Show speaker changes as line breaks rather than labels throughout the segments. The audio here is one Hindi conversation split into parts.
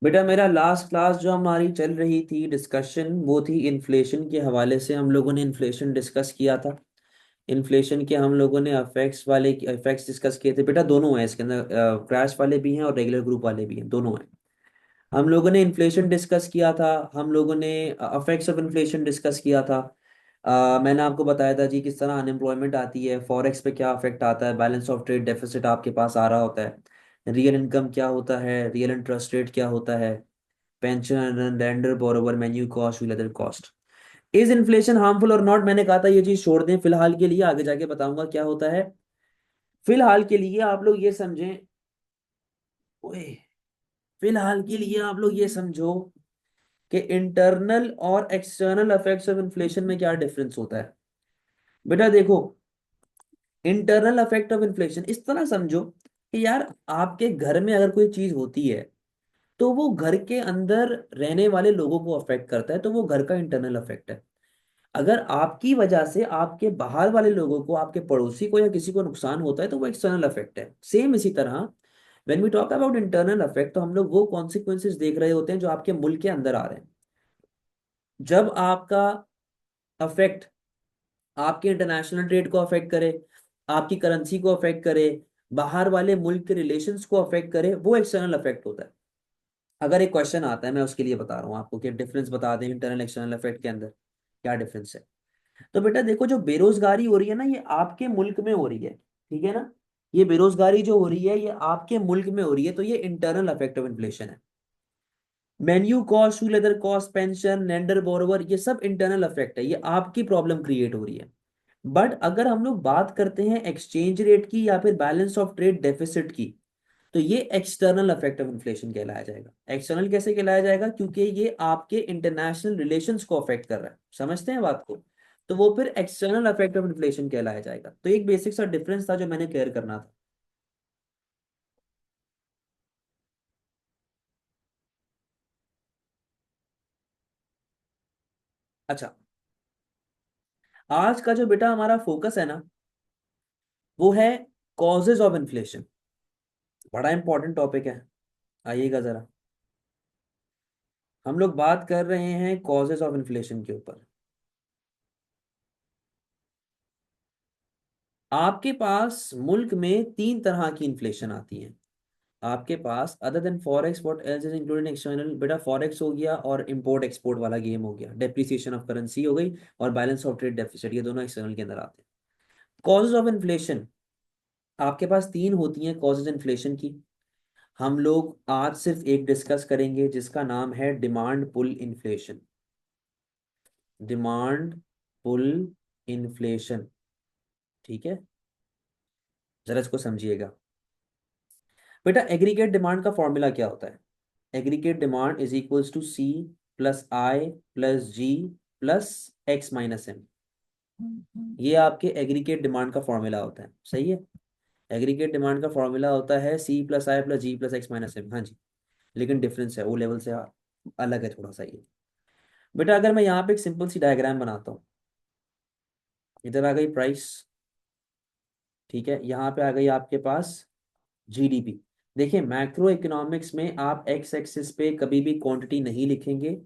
बेटा मेरा लास्ट क्लास जो हमारी चल रही थी डिस्कशन वो थी इन्फ्लेशन के हवाले से। हम लोगों ने इन्फ्लेशन डिस्कस किया था। इन्फ्लेशन के हम लोगों ने अफेक्ट्स वाले इफेक्ट्स डिस्कस किए थे। बेटा दोनों हैं इसके अंदर, क्रैश वाले भी हैं और रेगुलर ग्रुप वाले भी हैं, दोनों हैं। हम लोगों ने इन्फ्लेशन डिस्कस किया था। हम लोगों ने अफेक्ट्स ऑफ इन्फ्लेशन डिस्कस किया था। मैंने आपको बताया था जी किस तरह अनएम्प्लॉयमेंट आती है, फॉरेक्स पे क्या अफेक्ट आता है, बैलेंस ऑफ ट्रेड डेफिसिट आपके पास आ रहा होता है, रियल इनकम क्या होता है, रियल इंटरेस्ट रेट क्या होता है, pension, lender, borrower, menu cost, will other cost. Is inflation harmful और नॉट, मैंने कहा था ये चीज छोड़ दें फिलहाल के लिए, आगे जाके बताऊंगा क्या होता है। फिलहाल के लिए आप लोग ये समझें, ओए, फिलहाल के लिए आप लोग ये समझो कि इंटरनल और एक्सटर्नल इफेक्ट्स ऑफ इन्फ्लेशन में क्या डिफरेंस होता है। बेटा देखो, इंटरनल इफेक्ट ऑफ इन्फ्लेशन इस तरह समझो कि यार आपके घर में अगर कोई चीज होती है तो वो घर के अंदर रहने वाले लोगों को अफेक्ट करता है, तो वो घर का इंटरनल इफेक्ट है। अगर आपकी वजह से आपके बाहर वाले लोगों को, आपके पड़ोसी को या किसी को नुकसान होता है तो वो एक्सटर्नल इफेक्ट है। सेम इसी तरह when we talk about internal effect तो हम लोग वो कॉन्सिक्वेंसेस देख रहे होते हैं जो आपके मुल्क के अंदर आ रहे हैं। जब आपका अफेक्ट आपके इंटरनेशनल ट्रेड को अफेक्ट करे, आपकी करेंसी को अफेक्ट करे, बाहर वाले मुल्क के रिलेशंस को अफेक्ट करे, वो एक्सटर्नल अफेक्ट होता है। अगर एक क्वेश्चन आता है, मैं उसके लिए बता रहा हूँ आपको कि डिफरेंस बता दें इंटरनल एक्सटर्नल इफेक्ट के अंदर क्या डिफरेंस है। तो बेटा देखो, जो बेरोजगारी हो रही है ना, ये आपके मुल्क में हो रही है, ठीक है ना। ये बेरोजगारी जो हो रही है ये आपके मुल्क में हो रही है, तो ये इंटरनल इफेक्ट ऑफ इन्फ्लेशन है। Menu cost, two leather cost, pension, lender, borrower, ये सब इंटरनल इफेक्ट है, ये आपकी प्रॉब्लम क्रिएट हो रही है। बट अगर हम लोग बात करते हैं एक्सचेंज रेट की या फिर बैलेंस ऑफ ट्रेड डेफिसिट की, तो ये एक्सटर्नल इफेक्ट ऑफ इन्फ्लेशन कहलाया जाएगा। एक्सटर्नल कैसे कहलाया जाएगा? क्योंकि ये आपके इंटरनेशनल रिलेशंस को अफेक्ट कर रहा है, समझते हैं बात को। तो वो फिर एक्सटर्नल इफेक्ट ऑफ इन्फ्लेशन कहलाया जाएगा। तो एक बेसिक सा डिफरेंस था जो मैंने क्लियर करना था। अच्छा, आज का जो बेटा हमारा फोकस है ना, वो है कॉजेज ऑफ इन्फ्लेशन। बड़ा इंपॉर्टेंट टॉपिक है, आइएगा जरा। हम लोग बात कर रहे हैं कॉजेज ऑफ इन्फ्लेशन के ऊपर। आपके पास मुल्क में तीन तरह की इन्फ्लेशन आती है। आपके पास other than forex what else is included external, बेटा फॉरेक्स हो गया और इंपोर्ट एक्सपोर्ट वाला गेम हो गया, डेप्रिसिएशन ऑफ करेंसी हो गई, और बैलेंस ऑफ ट्रेड डेफिसिट, ये दोनों एक्सटर्नल के अंदर आते हैं। कॉजेज ऑफ इन्फ्लेशन आपके पास तीन होती हैं कॉजेज इन्फ्लेशन की। हम लोग आज सिर्फ एक डिस्कस करेंगे जिसका नाम है demand pull inflation. Demand pull inflation, ठीक है। जरा इसको समझिएगा। बेटा एग्रीगेट डिमांड का फॉर्मूला क्या होता है? Aggregate demand is equals to C plus I plus G plus X minus M. ये आपके एग्रीगेट डिमांड का फॉर्मूला होता है, सही है। एग्रीगेट डिमांड का फॉर्मूला होता है सी plus I plus G plus X minus M, हाँ जी। लेकिन डिफरेंस है, वो लेवल से अलग है थोड़ा सा ये। बेटा अगर मैं यहाँ पे एक सिंपल सी डायग्राम बनाता हूँ, इधर आ गई प्राइस, ठीक है, यहाँ पे आ गई आपके पास जीडीपी। देखिए मैक्रो इकोनॉमिक्स में आप एक्स एक्सिस पे कभी भी क्वांटिटी नहीं लिखेंगे।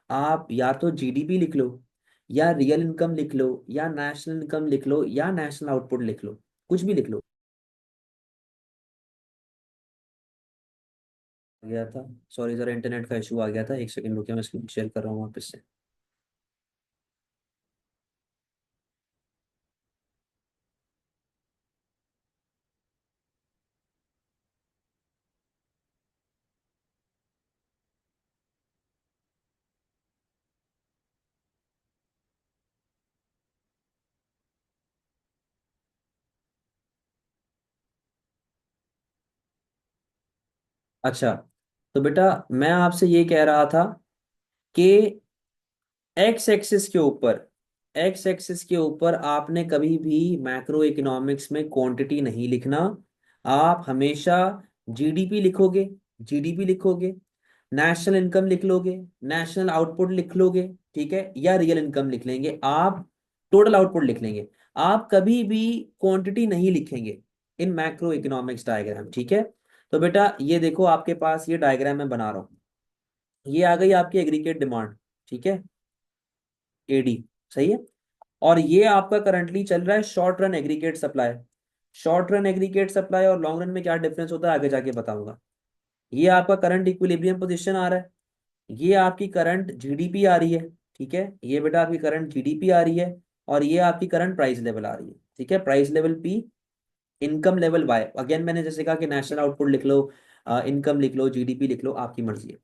आप या तो जीडीपी लिख लो, या रियल इनकम लिख लो, या नेशनल इनकम लिख लो, या नेशनल आउटपुट लिख लो, कुछ भी लिख लो। आ गया था, सॉरी जरा इंटरनेट का इशू आ गया था, एक सेकंड रुकिए, मैं स्क्रीन शेयर कर रहा हूँ वापस से। अच्छा, तो बेटा मैं आपसे ये कह रहा था कि एक्स एक्सिस के ऊपर, एक्स एक्सिस के ऊपर आपने कभी भी मैक्रो इकोनॉमिक्स में क्वांटिटी नहीं लिखना। आप हमेशा जीडीपी लिखोगे, जीडीपी लिखोगे, नेशनल इनकम लिख लोगे, नेशनल आउटपुट लिख लोगे, ठीक है, या रियल इनकम लिख लेंगे आप, टोटल आउटपुट लिख लेंगे। आप कभी भी क्वांटिटी नहीं लिखेंगे इन मैक्रो इकोनॉमिक्स डायग्राम, ठीक है। तो बेटा ये देखो आपके पास ये डायग्राम मैं बना रहा हूँ, ये आ गई आपकी एग्रीगेट डिमांड, ठीक है, एडी, सही है। और ये आपका करंटली चल रहा है short run aggregate supply. Short run aggregate supply और लॉन्ग रन में क्या डिफरेंस होता है आगे जाके बताऊंगा। ये आपका करंट इक्विलिब्रियम पोजीशन आ रहा है, ये आपकी करंट जीडीपी आ रही है, ठीक है, ये बेटा आपकी करंट जीडीपी आ रही है, और ये आपकी करंट प्राइस लेवल आ रही है, ठीक है, price level P, income level Y. Again मैंने जैसे कहा कि नेशनल आउटपुट लिख लो, इनकम लिख लो, जीडीपी लिख लो, आपकी मर्जी है।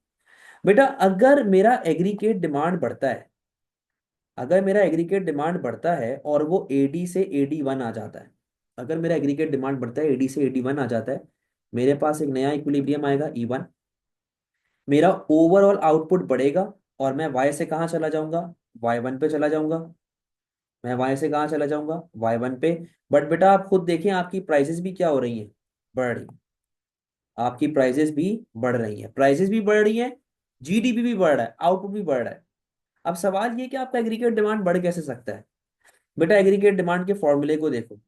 बेटा अगर मेरा एग्रीगेट डिमांड बढ़ता है, अगर मेरा एग्रीगेट डिमांड बढ़ता है और वो एडी से एडी वन आ जाता है, अगर मेरा एग्रीगेट डिमांड बढ़ता है एडी से एडी वन आ जाता है, मेरे पास एक नया इक्विलिब्रियम आएगा ई वन, मेरा ओवरऑल आउटपुट बढ़ेगा, और मैं वाई से कहाँ चला जाऊंगा, वाई वन पे चला जाऊंगा, मैं वाई से कहाँ चला जाऊंगा, वाई वन पे। बट बेटा आप खुद देखें आपकी प्राइसेस भी क्या हो रही हैं, बढ़ रही हैं। आपकी प्राइसेस भी बढ़ रही हैं, प्राइसेस भी बढ़ रही हैं, जीडीपी भी बढ़ रहा है, आउटपुट भी बढ़ रहा है। अब सवाल ये कि आपका एग्रीगेट डिमांड बढ़ कैसे सकता है। बेटा एग्रीगेट डिमांड के फॉर्मूले को देखो।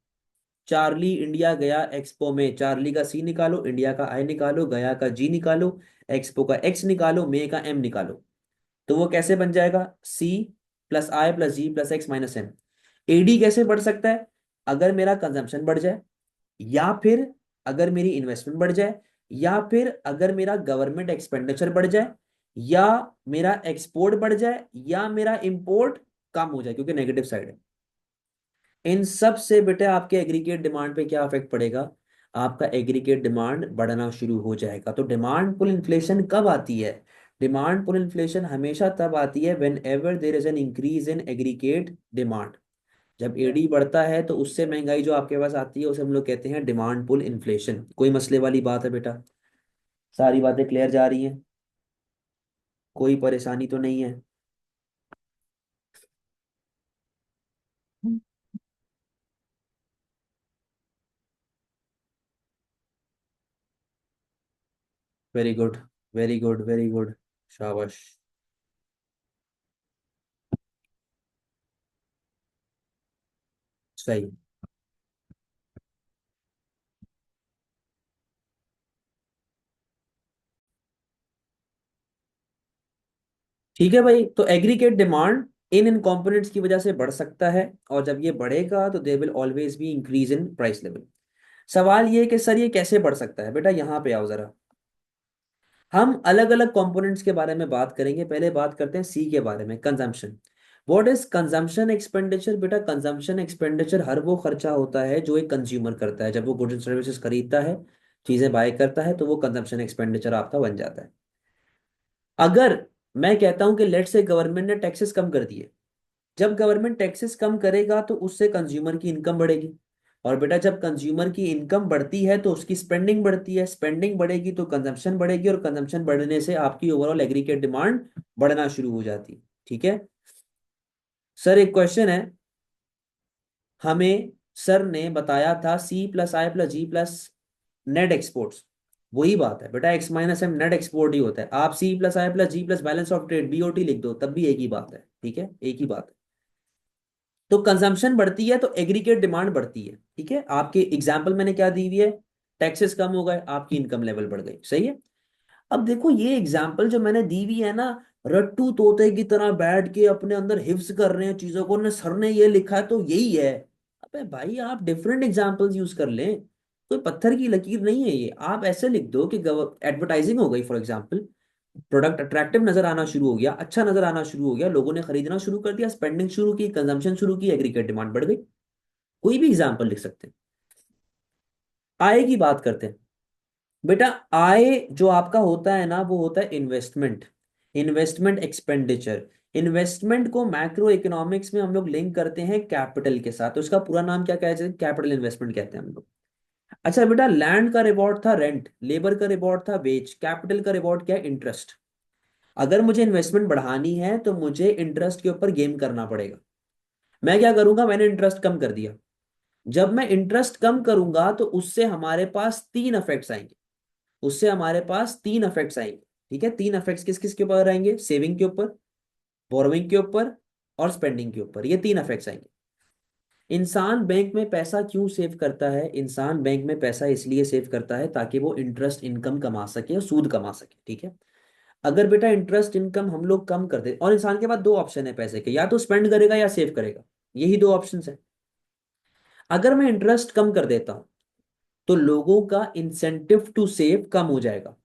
चार्ली इंडिया गया एक्सपो में, चार्ली का सी निकालो, इंडिया का आई निकालो, गया का जी निकालो, एक्सपो का एक्स निकालो, मे का एम निकालो, तो वो कैसे बन जाएगा, C plus I plus G plus X minus M. AD कैसे बढ़ सकता है, अगर मेरा कंजम्पशन बढ़ जाए, या फिर अगर मेरी इन्वेस्टमेंट बढ़ जाए, या फिर अगर मेरा गवर्नमेंट एक्सपेंडिचर बढ़ जाए, या मेरा एक्सपोर्ट बढ़ जाए, या मेरा इंपोर्ट कम हो जाए, क्योंकि नेगेटिव साइड है। इन सब से बेटे आपके एग्रीगेट डिमांड पे क्या इफेक्ट पड़ेगा, आपका एग्रीगेट डिमांड बढ़ना शुरू हो जाएगा। तो डिमांड पुल इन्फ्लेशन कब आती है, डिमांड पुल इन्फ्लेशन हमेशा तब आती है when ever there is an increase in aggregate demand. जब एडी बढ़ता है तो उससे महंगाई जो आपके पास आती है उसे हम लोग कहते हैं डिमांड पुल इन्फ्लेशन। कोई मसले वाली बात है बेटा, सारी बातें क्लियर जा रही हैं, कोई परेशानी तो नहीं है। Very good, very good, very good, शाबाश। सही, ठीक है भाई। तो aggregate demand in in components की वजह से बढ़ सकता है, और जब ये बढ़ेगा तो there will always be increase in price level. सवाल ये है कि सर ये कैसे बढ़ सकता है, बेटा यहाँ पे आओ जरा। हम अलग अलग कंपोनेंट्स के बारे में बात करेंगे, पहले बात करते हैं सी के बारे में, consumption. What is consumption expenditure, बेटा कंजम्पशन एक्सपेंडिचर हर वो खर्चा होता है जो एक कंज्यूमर करता है, जब वो गुड्स एंड सर्विसेज खरीदता है, चीजें बाय करता है, तो वो कंजम्पशन एक्सपेंडिचर आपका बन जाता है। अगर मैं कहता हूं कि लेट से गवर्नमेंट ने टैक्सेस कम कर दिए, जब गवर्नमेंट टैक्सेस कम करेगा तो उससे कंज्यूमर की इनकम बढ़ेगी, और बेटा जब कंज्यूमर की इनकम बढ़ती है तो उसकी स्पेंडिंग बढ़ती है, स्पेंडिंग बढ़ेगी तो कंजम्पशन बढ़ेगी, और कंजम्पशन बढ़ने से आपकी ओवरऑल एग्रीगेट डिमांड बढ़ना शुरू हो जाती है, ठीक है। सर एक क्वेश्चन है, हमें सर ने बताया था C plus I plus G plus net exports, वही बात है बेटा, X minus M net export ही होता है। आप C plus I plus G plus balance of trade BOT लिख दो, तब भी एक ही बात है, ठीक है, एक ही बात है। तो कंजम्पशन बढ़ती है तो एग्रीगेट डिमांड बढ़ती है, ठीक है। आपके एग्जाम्पल मैंने क्या दी हुई है, टैक्सेस कम हो गए, आपकी इनकम लेवल बढ़ गई, सही है। अब देखो ये एग्जाम्पल जो मैंने दी हुई है ना, रट्टू तोते की तरह बैठ के अपने अंदर हिफ्स कर रहे हैं चीजों को, ने सर ने ये लिखा है तो यही है। अबे भाई आप डिफरेंट एग्जाम्पल्स यूज कर लें, कोई पत्थर की लकीर नहीं है ये। आप ऐसे लिख दो कि एडवर्टाइजिंग हो गई फॉर एग्जाम्पल, प्रोडक्ट अट्रैक्टिव नजर आना शुरू हो गया, अच्छा नजर आना शुरू हो गया, लोगों ने खरीदना शुरू कर दिया, स्पेंडिंग शुरू की, कंजम्पशन शुरू की, एग्रीगेट डिमांड बढ़ गई। कोई भी एग्जाम्पल लिख सकते हैं। आय की बात करते हैं। बेटा आय जो आपका होता है ना वो होता है इन्वेस्टमेंट, इन्वेस्टमेंट एक्सपेंडिचर। इन्वेस्टमेंट को मैक्रो इकोनॉमिक्स में हम लोग लिंक करते हैं कैपिटल के साथ, तो इसका पूरा नाम क्या कहते हैं, कैपिटल इन्वेस्टमेंट कहते हैं हम लोग। अच्छा बेटा लैंड का रिवॉर्ड था रेंट, लेबर का रिवॉर्ड था वेज, कैपिटल का रिवॉर्ड क्या है, इंटरेस्ट। अगर मुझे इन्वेस्टमेंट बढ़ानी है तो मुझे इंटरेस्ट के ऊपर गेम करना पड़ेगा। मैं क्या करूंगा, मैंने इंटरेस्ट कम कर दिया। जब मैं इंटरेस्ट कम करूंगा तो उससे हमारे पास तीन इफेक्ट्स आएंगे, उससे हमारे पास तीन इफेक्ट्स आएंगे, ठीक है। तीन इफेक्ट्स किस किस के ऊपर आएंगे, सेविंग के ऊपर, बोरोइंग के ऊपर, और स्पेंडिंग के ऊपर, ये तीन इफेक्ट्स आएंगे। इंसान बैंक में पैसा क्यों सेव करता है, इंसान बैंक में पैसा इसलिए सेव करता है ताकि वो इंटरेस्ट इनकम कमा सके और सूद कमा सके, ठीक है। अगर बेटा इंटरेस्ट इनकम हम लोग कम कर दे, और इंसान के पास दो ऑप्शन है पैसे के, या तो स्पेंड करेगा या सेव करेगा, यही दो ऑप्शन है। अगर मैं इंटरेस्ट कम कर देता हूं तो लोगों का इंसेंटिव टू सेव कम हो जाएगा।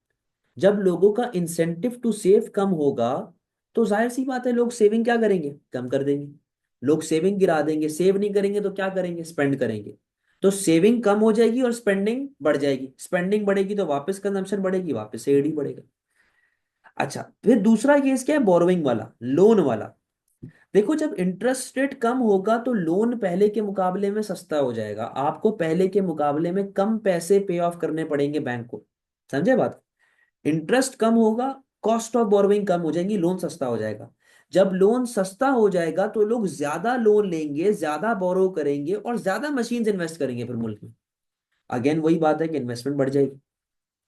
जब लोगों का इंसेंटिव टू सेव कम होगा तो जाहिर सी बात है लोग सेविंग क्या करेंगे, कम कर देंगे। लोग सेविंग गिरा देंगे, सेव नहीं करेंगे तो क्या करेंगे, स्पेंड करेंगे। तो सेविंग कम हो जाएगी और स्पेंडिंग बढ़ जाएगी, स्पेंडिंग बढ़ेगी तो वापस कंजम्पशन बढ़ेगी, वापस से एडी बढ़ेगा। अच्छा, फिर दूसरा केस क्या है, बोरोइंग वाला, लोन वाला। देखो जब इंटरेस्ट रेट कम होगा तो लोन पहले के मुकाबले में सस्ता हो जाएगा, आपको पहले के मुकाबले में कम पैसे पे ऑफ करने पड़ेंगे बैंक को। समझे बात। इंटरेस्ट कम होगा, कॉस्ट ऑफ बोरोइंग कम हो जाएगी, लोन सस्ता हो जाएगा। जब लोन सस्ता हो जाएगा तो लोग ज्यादा लोन लेंगे, ज्यादा बोरो करेंगे और ज्यादा मशीन्स इन्वेस्ट करेंगे फिर मुल्क में। अगेन वही बात है कि इन्वेस्टमेंट बढ़ जाएगी।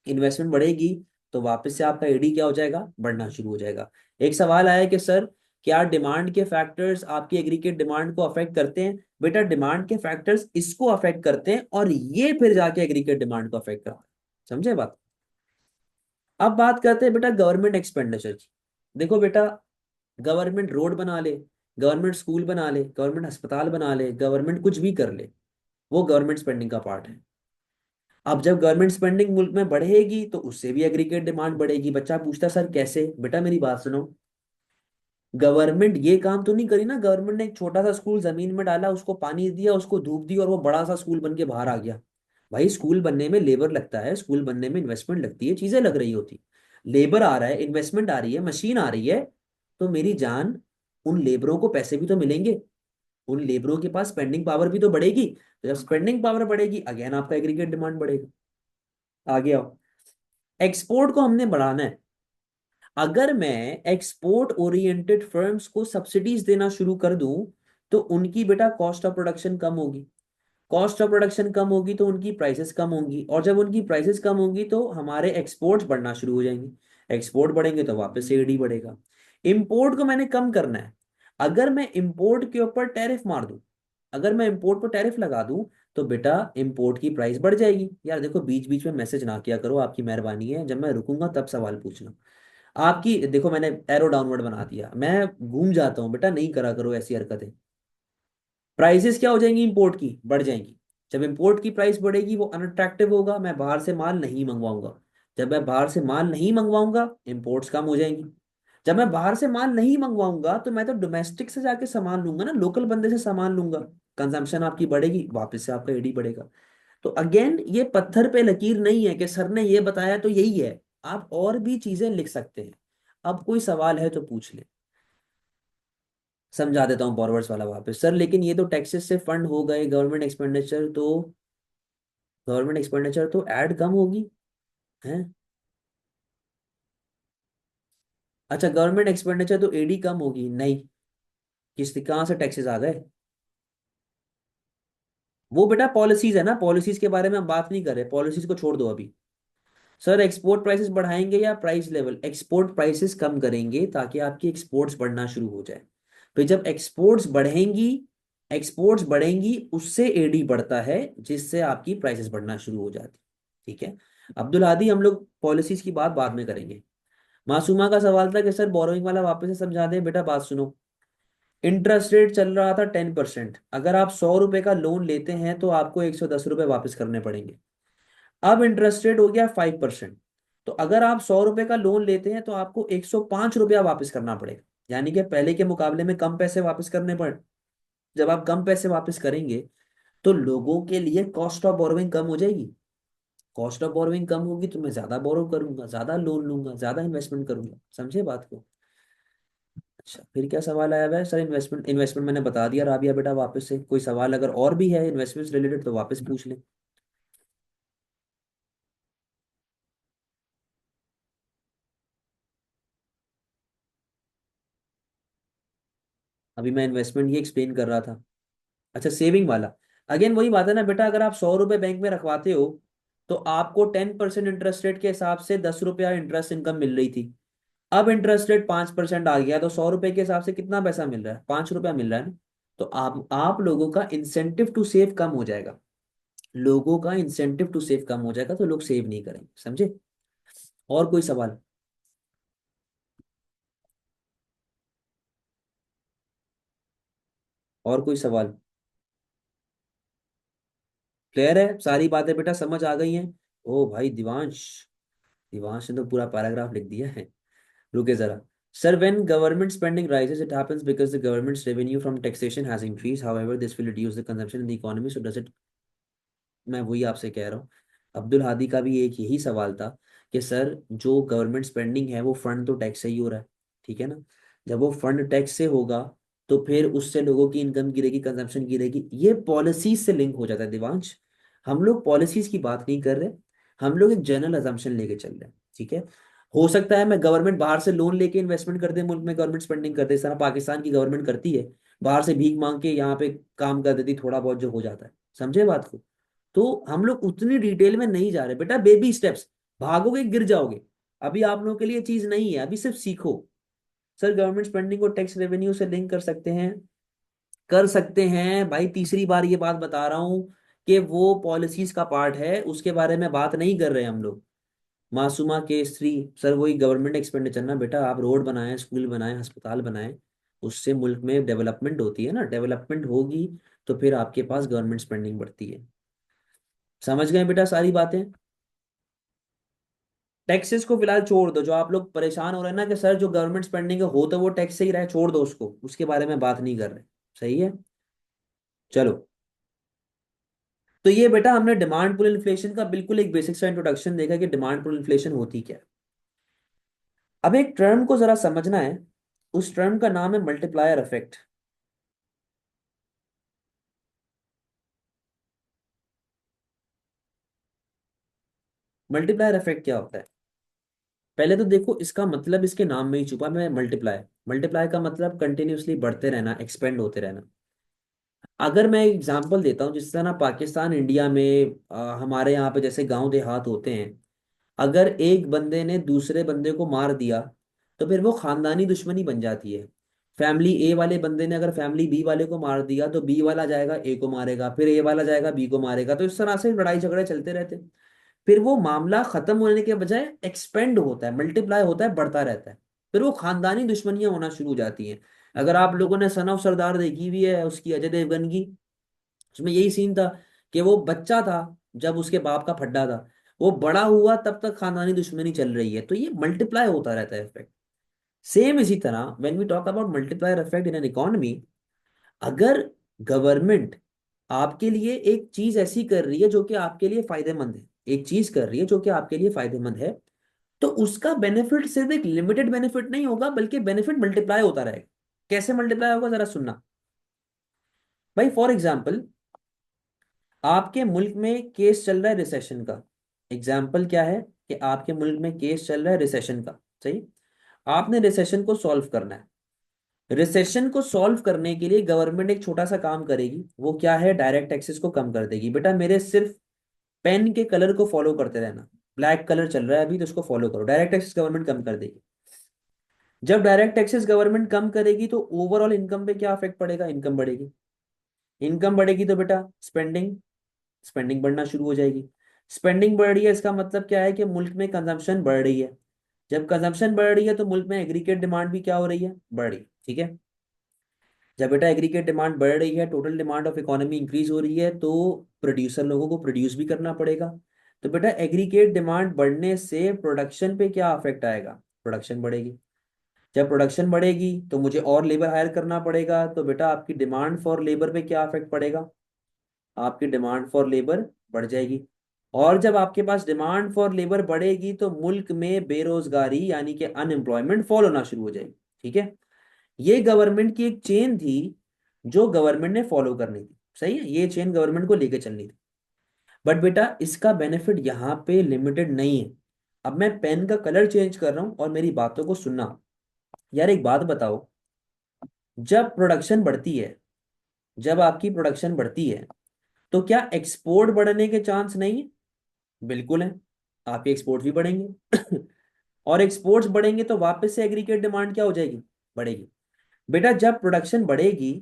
इन्वेस्टमेंट बढ़ेगी तो वापस से आपका एडी क्या हो जाएगा, बढ़ना शुरू हो जाएगा। एक सवाल आया कि सर क्या डिमांड के फैक्टर्स आपकी एग्रीगेट डिमांड को अफेक्ट करते हैं। बेटा डिमांड के फैक्टर्स इसको अफेक्ट करते हैं और ये फिर जाके एग्रीगेट डिमांड को अफेक्ट करते हैं। समझे बात। अब बात करते हैं बेटा गवर्नमेंट एक्सपेंडिचर की। देखो बेटा, गवर्नमेंट रोड बना ले, गवर्नमेंट स्कूल बना ले, गवर्नमेंट अस्पताल बना ले, गवर्नमेंट कुछ भी कर ले, वो गवर्नमेंट स्पेंडिंग का पार्ट है। अब जब गवर्नमेंट स्पेंडिंग मुल्क में बढ़ेगी तो उससे भी एग्रीगेट डिमांड बढ़ेगी। बच्चा पूछता है सर कैसे, बेटा मेरी बात सुनो। गवर्नमेंट ये काम तो नहीं करी ना, गवर्नमेंट ने एक छोटा सा स्कूल जमीन में डाला, उसको पानी दिया, उसको धूप दी और वो बड़ा सा स्कूल बन के बाहर आ गया। भाई स्कूल बनने में लेबर लगता है, स्कूल बनने में इन्वेस्टमेंट लगती है, चीजें लग रही होती। लेबर आ रहा है, इन्वेस्टमेंट आ रही है, मशीन आ रही है, तो मेरी जान उन लेबरों को पैसे भी तो मिलेंगे, उन लेबरों के पास स्पेंडिंग पावर भी तो बढ़ेगी। तो जब स्पेंडिंग पावर बढ़ेगी अगेन आपका एग्रीगेट डिमांड बढ़ेगा। आगे आओ। एक्सपोर्ट को हमने बढ़ाना है। अगर मैं एक्सपोर्ट ओरिएंटेड फर्म्स को सब्सिडीज देना शुरू कर दूं तो उनकी बेटा कॉस्ट ऑफ प्रोडक्शन कम होगी। कॉस्ट ऑफ प्रोडक्शन कम होगी तो उनकी प्राइसेस कम होंगी, और जब उनकी प्राइसेस कम होंगी तो हमारे एक्सपोर्ट्स बढ़ना शुरू हो जाएंगे। एक्सपोर्ट बढ़ेंगे तो वापस से एडी बढ़ेगा। इंपोर्ट को मैंने कम करना है। अगर मैं इंपोर्ट के ऊपर टैरिफ मार दूं, अगर मैं इंपोर्ट पर टैरिफ लगा दूं तो बेटा इंपोर्ट की प्राइस बढ़ जाएगी। यार देखो बीच बीच में मैसेज ना किया करो, आपकी मेहरबानी है, जब मैं रुकूंगा तब सवाल पूछना। आपकी देखो मैंने एरो डाउनवर्ड बना दिया, मैं घूम जाता हूँ, बेटा नहीं करा करो ऐसी हरकतें। प्राइसेस क्या हो जाएंगी, इंपोर्ट की बढ़ जाएंगी। जब इंपोर्ट की प्राइस बढ़ेगी वो अनअट्रैक्टिव होगा, मैं बाहर से माल नहीं मंगवाऊंगा। जब मैं बाहर से माल नहीं मंगवाऊंगा इंपोर्ट्स कम हो जाएंगी। जब मैं बाहर से माल नहीं मंगवाऊंगा तो मैं तो डोमेस्टिक से जाके सामान लूंगा ना, लोकल बंदे से सामान लूंगा। कंजम्पशन आपकी बढ़ेगी, वापस से आपका एडी बढ़ेगा। तो अगेन ये पत्थर पे लकीर नहीं है कि सर ने ये बताया तो यही है। आप और भी चीजें लिख सकते हैं। अब कोई सवाल है तो पूछ ले। समझा देता हूँ बॉरोवर्स वाला वापस। सर लेकिन ये तो टैक्सेस से फंड हो गए, गवर्नमेंट एक्सपेंडिचर तो ऐड कम होगी है। अच्छा गवर्नमेंट एक्सपेंडिचर तो एडी कम होगी नहीं, किस कहाँ से टैक्सेस आ गए। वो बेटा पॉलिसीज है ना, पॉलिसीज के बारे में हम बात नहीं कर रहे, पॉलिसीज को छोड़ दो अभी। सर एक्सपोर्ट प्राइसेस बढ़ाएंगे या प्राइस लेवल, एक्सपोर्ट प्राइसेस कम करेंगे ताकि आपकी एक्सपोर्ट्स बढ़ना शुरू हो जाए। तो जब एक्सपोर्ट्स बढ़ेंगी उससे एडी बढ़ता है, जिससे आपकी प्राइसेस बढ़ना शुरू हो जाती। ठीक है। अब्दुल हादी हम लोग पॉलिसीज की बात बाद में करेंगे। मासूमा का सवाल था कि सर बोरोइंग वाला वापस से समझा दें। बेटा बात सुनो, इंटरेस्ट रेट चल रहा था 10%, अगर आप 100 रुपए का लोन लेते हैं तो आपको 110 रुपए वापस करने पड़ेंगे। अब इंटरेस्ट रेट हो गया 5%, तो अगर आप 100 रुपए का लोन लेते हैं तो आपको 105 रुपया वापस करना पड़ेगा। यानी कि पहले के मुकाबले में कम पैसे वापस करने पड़े। जब आप कम पैसे वापस करेंगे तो लोगों के लिए कॉस्ट ऑफ बोरोइंग कम हो जाएगी। कॉस्ट ऑफ बोरोइंग कम होगी तो मैं ज्यादा बोरो करूंगा, ज्यादा लोन लूंगा, ज्यादा इन्वेस्टमेंट करूंगा। समझे बात को। अच्छा फिर क्या सवाल आया हुआ है सर, इन्वेस्टमेंट इन्वेस्टमेंट मैंने बता दिया राबिया बेटा, वापस से कोई सवाल अगर और भी है इन्वेस्टमेंट रिलेटेड तो वापस पूछ लें। अभी मैं इन्वेस्टमेंट ये एक्सप्लेन कर रहा था। अच्छा सेविंग वाला, अगेन वही बात है ना बेटा, अगर आप 100 रुपए बैंक में रखवाते हो तो आपको 10% इंटरेस्ट रेट के हिसाब से 10 रुपया इंटरेस्ट इनकम मिल रही थी। अब इंटरेस्ट रेट 5% आ गया तो 100 रुपए के हिसाब से कितना पैसा मिल रहा है, 5 रुपया मिल रहा है ना। तो आप लोगों का इंसेंटिव टू सेव कम हो जाएगा। लोगों का इंसेंटिव टू सेव कम हो जाएगा तो लोग सेव नहीं करेंगे। समझे। और कोई सवाल। और कोई सवाल? क्लियर है? सारी बातें बेटा समझ आ गई हैं? ओ भाई दिवांश, दिवांश ने तो पूरा पैराग्राफ लिख दिया है। रुके जरा। Sir, when government spending rises, it happens because the government's revenue from taxation has increased. However, this will reduce the consumption in the economy. So does it? मैं वही आपसे कह रहा हूँ। अब्दुल हादी का भी एक यही सवाल था कि सर जो गवर्नमेंट स्पेंडिंग है वो फंड तो टैक्स से ही हो रहा है, ठीक है ना? जब वो फंड टैक्स से होगा तो फिर उससे लोगों की इनकम गिरेगी, कंजम्पशन गिरेगी। ये पॉलिसीज से लिंक हो जाता है दिवांश। हम लोग पॉलिसीज की बात नहीं कर रहे, हम लोग एक जनरल अजम्पशन लेके चल रहे हैं, ठीक है? हो सकता है मैं गवर्नमेंट बाहर से लोन लेके इन्वेस्टमेंट कर दे, मुल्क में गवर्नमेंट स्पेंडिंग कर दे, इस तरह पाकिस्तान की गवर्नमेंट करती है, बाहर से भीख मांग के यहाँ पे काम कर देती, थोड़ा बहुत जो हो जाता है। समझे बात को? तो हम लोग उतनी डिटेल में नहीं जा रहे बेटा, बेबी स्टेप्स। भागोगे गिर जाओगे। अभी आप लोगों के लिए चीज नहीं है, अभी सिर्फ सीखो। सर गवर्नमेंट स्पेंडिंग को टैक्स रेवेन्यू से लिंक कर सकते हैं? कर सकते हैं भाई, तीसरी बार ये बात बता रहा हूं कि वो पॉलिसीज का पार्ट है, उसके बारे में बात नहीं कर रहे हम लोग। मासूमा केसरी, सर वही गवर्नमेंट एक्सपेंडिचर ना बेटा, आप रोड बनाए, स्कूल बनाए, अस्पताल बनाए, उससे मुल्क में डेवलपमेंट होती है ना, डेवलपमेंट होगी तो फिर आपके पास गवर्नमेंट स्पेंडिंग बढ़ती है। समझ गए बेटा सारी बातें? टैक्सेस को फिलहाल छोड़ दो, जो आप लोग परेशान हो रहे हैं ना कि सर जो गवर्नमेंट स्पेंडिंग हो तो वो टैक्स से ही रहे, छोड़ दो उसको, उसके बारे में बात नहीं कर रहे। सही है? चलो। तो ये बेटा हमने डिमांड पुल इन्फ्लेशन का बिल्कुल एक बेसिक सा इंट्रोडक्शन देखा कि डिमांड पुल इन्फ्लेशन होती क्या है। अब एक टर्म को जरा समझना है, उस टर्म का नाम है मल्टीप्लायर इफेक्ट। मल्टीप्लायर इफेक्ट क्या होता है? पहले तो देखो इसका मतलब इसके नाम में ही छुपा है, मल्टीप्लाई। मल्टीप्लाई का मतलब कंटिन्यूअसली बढ़ते रहना, एक्सपेंड होते रहना। अगर मैं एग्जांपल देता हूँ, जिस तरह पाकिस्तान इंडिया में हमारे यहाँ पे जैसे गांव देहात होते हैं, अगर एक बंदे ने दूसरे बंदे को मार दिया तो फिर वो खानदानी दुश्मनी बन जाती है। फैमिली ए वाले बंदे ने अगर फैमिली बी वाले को मार दिया तो बी वाला जाएगा ए को मारेगा, फिर ए वाला जाएगा बी को मारेगा, तो इस तरह से लड़ाई झगड़े चलते रहते हैं। फिर वो मामला खत्म होने के बजाय एक्सपेंड होता है, मल्टीप्लाई होता है, बढ़ता रहता है। फिर वो खानदानी दुश्मनियां होना शुरू हो जाती हैं। अगर आप लोगों ने सन ऑफ सरदार देखी हुई है उसकी, अजय देवगन की, उसमें यही सीन था कि वो बच्चा था जब उसके बाप का फड्डा था, वो बड़ा हुआ तब तक खानदानी दुश्मनी चल रही है, तो ये मल्टीप्लाई होता रहता है इफेक्ट। सेम इसी तरह when we talk about multiplier effect in an economy, अगर गवर्नमेंट आपके लिए एक चीज ऐसी कर रही है जो कि आपके लिए फायदेमंद है, एक चीज कर रही है जो कि आपके लिए फायदेमंद है, तो उसका बेनिफिट सिर्फ एक लिमिटेड बेनिफिट नहीं होगा, बल्कि बेनिफिट मल्टीप्लाई होता रहेगा। कैसे मल्टीप्लाई होगा जरा सुनना। भाई फॉर एग्जाम्पल, आपके मुल्क में केस चल रहा है रिसेशन का। एग्जाम्पल क्या है कि आपके मुल्क में केस चल रहा है रिसेशन का, सही? आपने रिसेशन को सॉल्व करना है। रिसेशन को सॉल्व करने के लिए गवर्नमेंट एक छोटा सा काम करेगी, वो क्या है? डायरेक्ट टैक्सेस को कम कर देगी। बेटा मेरे सिर्फ पेन के कलर को फॉलो करते रहना। ब्लैक कलर चल रहा है अभी तो उसको फॉलो करो, डायरेक्ट टैक्सेस गवर्नमेंट कम कर देगी। जब डायरेक्ट टैक्सेस गवर्नमेंट कम करेगी तो ओवरऑल इनकम पे क्या इफेक्ट पड़ेगा? इनकम बढ़ेगी। इनकम बढ़ेगी तो बेटा स्पेंडिंग, स्पेंडिंग बढ़ना शुरू हो जाएगी। स्पेंडिंग बढ़ रही है, इसका मतलब क्या है कि मुल्क में कंजम्पशन बढ़ रही है। जब कंजम्पशन बढ़ रही है तो मुल्क में एग्रीगेट डिमांड भी क्या हो रही है? बढ़ रही है, ठीक है? जब बेटा एग्रीगेट डिमांड बढ़ रही है, total demand of economy increase हो रही है, तो प्रोड्यूसर लोगों को प्रोड्यूस भी करना पड़ेगा। तो बेटा एग्रीगेट डिमांड बढ़ने से प्रोडक्शन पे क्या अफेक्ट आएगा? प्रोडक्शन बढ़ेगी। जब प्रोडक्शन बढ़ेगी तो मुझे और लेबर हायर करना पड़ेगा, तो बेटा आपकी डिमांड फॉर लेबर पे क्या अफेक्ट पड़ेगा? आपकी डिमांड फॉर लेबर बढ़ जाएगी। और जब आपके पास डिमांड फॉर लेबर बढ़ेगी तो मुल्क में बेरोजगारी यानी कि अनएम्प्लॉयमेंट फॉल होना शुरू हो जाएगी, ठीक है? ये गवर्नमेंट की एक चेन थी जो गवर्नमेंट ने फॉलो करनी थी, सही है? ये चेन गवर्नमेंट को लेके चलनी थी। बट बेटा इसका बेनिफिट यहाँ पे लिमिटेड नहीं है। अब मैं पेन का कलर चेंज कर रहा हूं और मेरी बातों को सुनना। यार एक बात बताओ, जब प्रोडक्शन बढ़ती है, जब आपकी प्रोडक्शन बढ़ती है, तो क्या एक्सपोर्ट बढ़ने के चांस नहीं है? बिल्कुल है। आपके एक्सपोर्ट भी बढ़ेंगे और एक्सपोर्ट्स बढ़ेंगे तो वापस से एग्रीगेट डिमांड क्या हो जाएगी? बढ़ेगी। बेटा जब प्रोडक्शन बढ़ेगी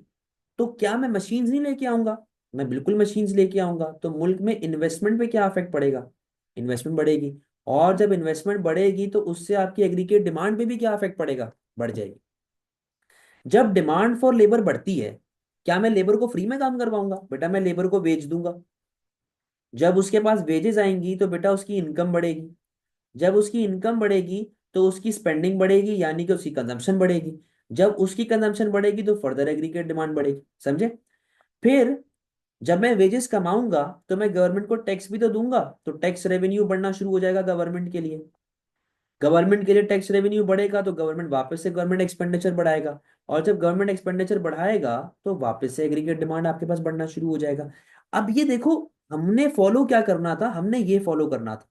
तो क्या मैं मशीन्स नहीं लेके आऊंगा? मैं बिल्कुल मशीन्स लेके आऊंगा, तो मुल्क में इन्वेस्टमेंट पे क्या अफेक्ट पड़ेगा? इन्वेस्टमेंट बढ़ेगी। और जब इन्वेस्टमेंट बढ़ेगी तो उससे आपकी एग्रीगेट डिमांड पे भी क्या अफेक्ट पड़ेगा? बढ़ जाएगी। जब डिमांड फॉर लेबर बढ़ती है क्या मैं लेबर को फ्री में काम करवाऊंगा? बेटा मैं लेबर को वेज दूंगा। जब उसके पास वेजेस आएंगी तो बेटा उसकी इनकम बढ़ेगी। जब उसकी इनकम बढ़ेगी तो उसकी स्पेंडिंग बढ़ेगी, यानी कि उसकी कंजम्पशन बढ़ेगी। जब उसकी कंजम्पशन बढ़ेगी तो फर्दर एग्रीगेट डिमांड बढ़ेगी। समझे? फिर जब मैं वेजेस कमाऊंगा तो मैं गवर्नमेंट को टैक्स भी तो दूंगा, तो टैक्स रेवेन्यू बढ़ना शुरू हो जाएगा गवर्नमेंट के लिए। गवर्नमेंट के लिए टैक्स रेवेन्यू बढ़ेगा तो गवर्नमेंट वापस से गवर्नमेंट एक्सपेंडिचर बढ़ाएगा। और जब गवर्नमेंट एक्सपेंडिचर बढ़ाएगा तो वापस से एग्रीगेट डिमांड आपके पास बढ़ना शुरू हो जाएगा। अब ये देखो, हमने फॉलो क्या करना था, हमने ये फॉलो करना था,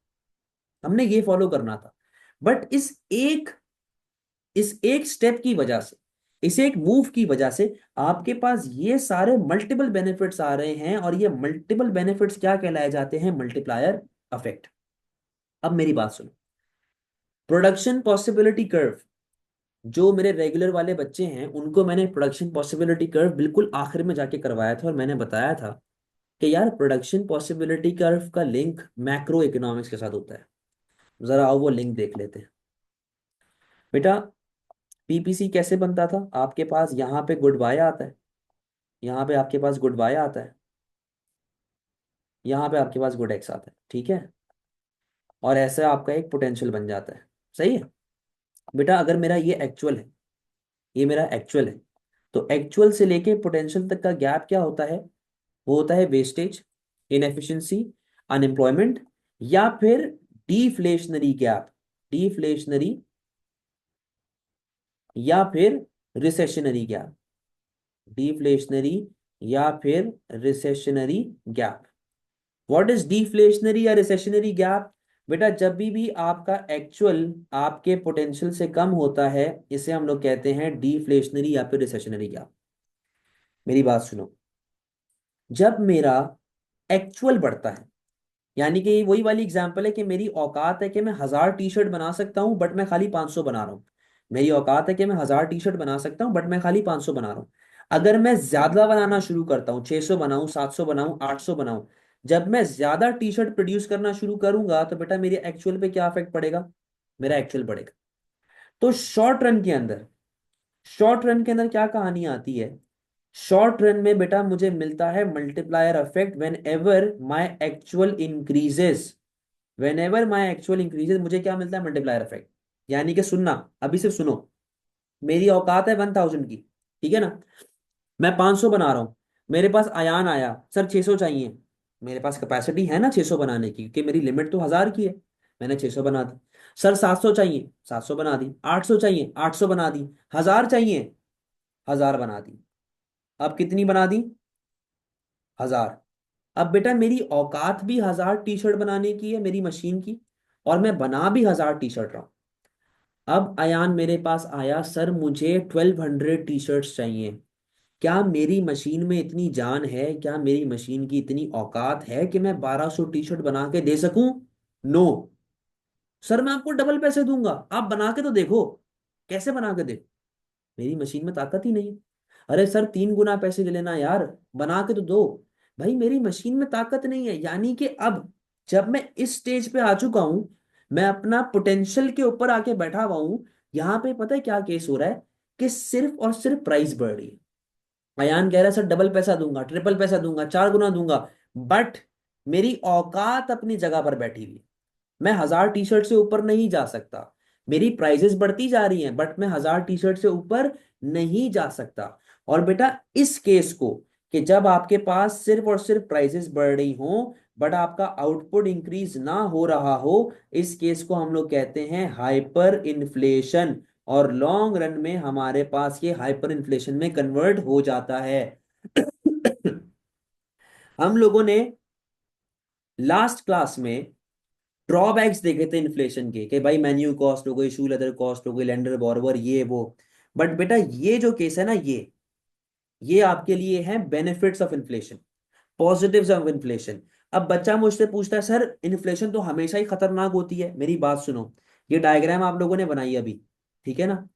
हमने ये फॉलो करना था। बट इस एक स्टेप की वजह से, इस एक मूव की वजह से आपके पास ये सारे मल्टीपल बेनिफिट्स आ रहे हैं, और ये मल्टीपल बेनिफिट्स क्या कहलाए जाते हैं? Multiplier effect. अब मेरी बात सुनो। प्रोडक्शन पॉसिबिलिटी कर्व, जो मेरे रेगुलर वाले बच्चे हैं उनको मैंने प्रोडक्शन पॉसिबिलिटी कर्व बिल्कुल आखिर में जाके करवाया था, और मैंने बताया था कि यार प्रोडक्शन पॉसिबिलिटी कर्व का लिंक मैक्रो इकोनॉमिक्स के साथ होता है। जरा आओ वो लिंक देख लेते हैं। बेटा पीपीसी कैसे बनता था? आपके पास यहाँ पे गुड बाय आता है, यहाँ पे आपके पास गुड बाय आता है, यहाँ पे आपके पास गुड एक्स आता है, ठीक है? और ऐसा आपका एक पोटेंशियल बन जाता है। सही है? बेटा अगर मेरा ये एक्चुअल है, ये मेरा एक्चुअल है, तो एक्चुअल से लेके पोटेंशियल तक का गैप क्या होता है? वो होता है वेस्टेज, इनएफिशिएंसी, अनएम्प्लॉयमेंट, या फिर डिफ्लेशनरी गैप, डिफ्लेशनरी, या फिर रिसेशनरी गैप, डिफ्लेशनरी या फिर recessionary gap. What is deflationary या रिसेशनरी गैप? बेटा जब भी आपका एक्चुअल आपके पोटेंशियल से कम होता है, इसे हम लोग कहते हैं डिफ्लेशनरी या फिर रिसेशनरी गैप। मेरी बात सुनो। जब मेरा एक्चुअल बढ़ता है, यानी कि वही वाली एग्जांपल है कि मेरी औकात है कि मैं 1000 टी शर्ट बना सकता हूं बट मैं खाली 500 बना रहा हूं। मेरी औकात है कि मैं 1000 टी शर्ट बना सकता हूं बट मैं खाली 500 बना रहा हूं। अगर मैं ज्यादा बनाना शुरू करता हूं, 600 बनाऊं, 700 बनाऊं, 800 बनाऊं, जब मैं ज्यादा टी शर्ट प्रोड्यूस करना शुरू करूंगा तो बेटा मेरे एक्चुअल पे क्या इफेक्ट पड़ेगा? मेरा एक्चुअल बढ़ेगा। तो शॉर्ट रन के अंदर क्या कहानी आती है? शॉर्ट रन में बेटा मुझे मिलता है multiplier effect when ever my actual increases. When ever my actual increases मुझे क्या मिलता है? Multiplier effect. यानी कि सुनना, अभी सिर्फ सुनो। मेरी औकात है 1000 की, ठीक है ना? मैं 500 बना रहा हूं। मेरे पास आयान आया, सर 600 चाहिए। मेरे पास कैपेसिटी है ना 600 बनाने की, कि मेरी लिमिट तो 1000 की है। मैंने 600 बना दी। सर 700 चाहिए, 700 बना दी। 800 चाहिए, 800 बना दी। 1000 चाहिए, 1000 बना दी। अब कितनी बना दी? 1000। अब बेटा मेरी औकात भी 1000 टी शर्ट बनाने की है मेरी मशीन की, और मैं बना भी 1000 टी शर्ट रहा हूं। अब अयान मेरे पास आया, सर मुझे 1200 टी शर्ट्स चाहिए। क्या मेरी मशीन में इतनी जान है, क्या मेरी मशीन की इतनी औकात है कि मैं 1200 टी शर्ट बना के दे सकूं? नो। सर मैं आपको डबल पैसे दूंगा, आप बना के तो देखो। कैसे बना के देखो? मेरी मशीन में ताकत ही नहीं। अरे सर 3 गुना पैसे ले लेना यार, बना के तो दो। भाई मेरी मशीन में ताकत नहीं है। यानी कि अब जब मैं इस स्टेज पे आ चुका हूं, मैं अपना पोटेंशियल के ऊपर आके बैठा हुआ हूं, यहां पे पता है क्या केस हो रहा है? कि सिर्फ और सिर्फ प्राइस बढ़ रही है। अयान कह रहा है सर डबल पैसा दूंगा, ट्रिपल पैसा दूंगा, 4 गुना दूंगा। बट मेरी औकात अपनी जगह पर बैठी हुई है। मैं 1000 टी शर्ट से ऊपर नहीं जा सकता। मेरी प्राइजेस बढ़ती जा रही हैं बट मैं 1000 टी शर्ट से ऊपर नहीं जा सकता। और बेटा इस केस को, कि जब आपके पास सिर्फ और सिर्फ प्राइजेस बढ़ रही हो बट आपका आउटपुट इंक्रीज ना हो रहा हो, इस केस को हम लोग कहते हैं हाइपर इन्फ्लेशन। और लॉन्ग रन में हमारे पास ये हाइपर इन्फ्लेशन में कन्वर्ट हो जाता है। हम लोगों ने लास्ट क्लास में ड्रॉबैक्स देखे थे इन्फ्लेशन के, कि भाई मेन्यू कॉस्ट हो गई, शू लेदर कॉस्ट हो गई, लेंडर बोरवर, ये वो। बट बेटा ये जो केस है ना, ये आपके लिए है benefits of inflation, positives of inflation. अब बच्चा मुझसे पूछता है सर इन्फ्लेशन तो हमेशा ही खतरनाक होती है। मेरी बात सुनो। ये डायग्राम आप लोगों ने बनाई अभी, ठीक है ना?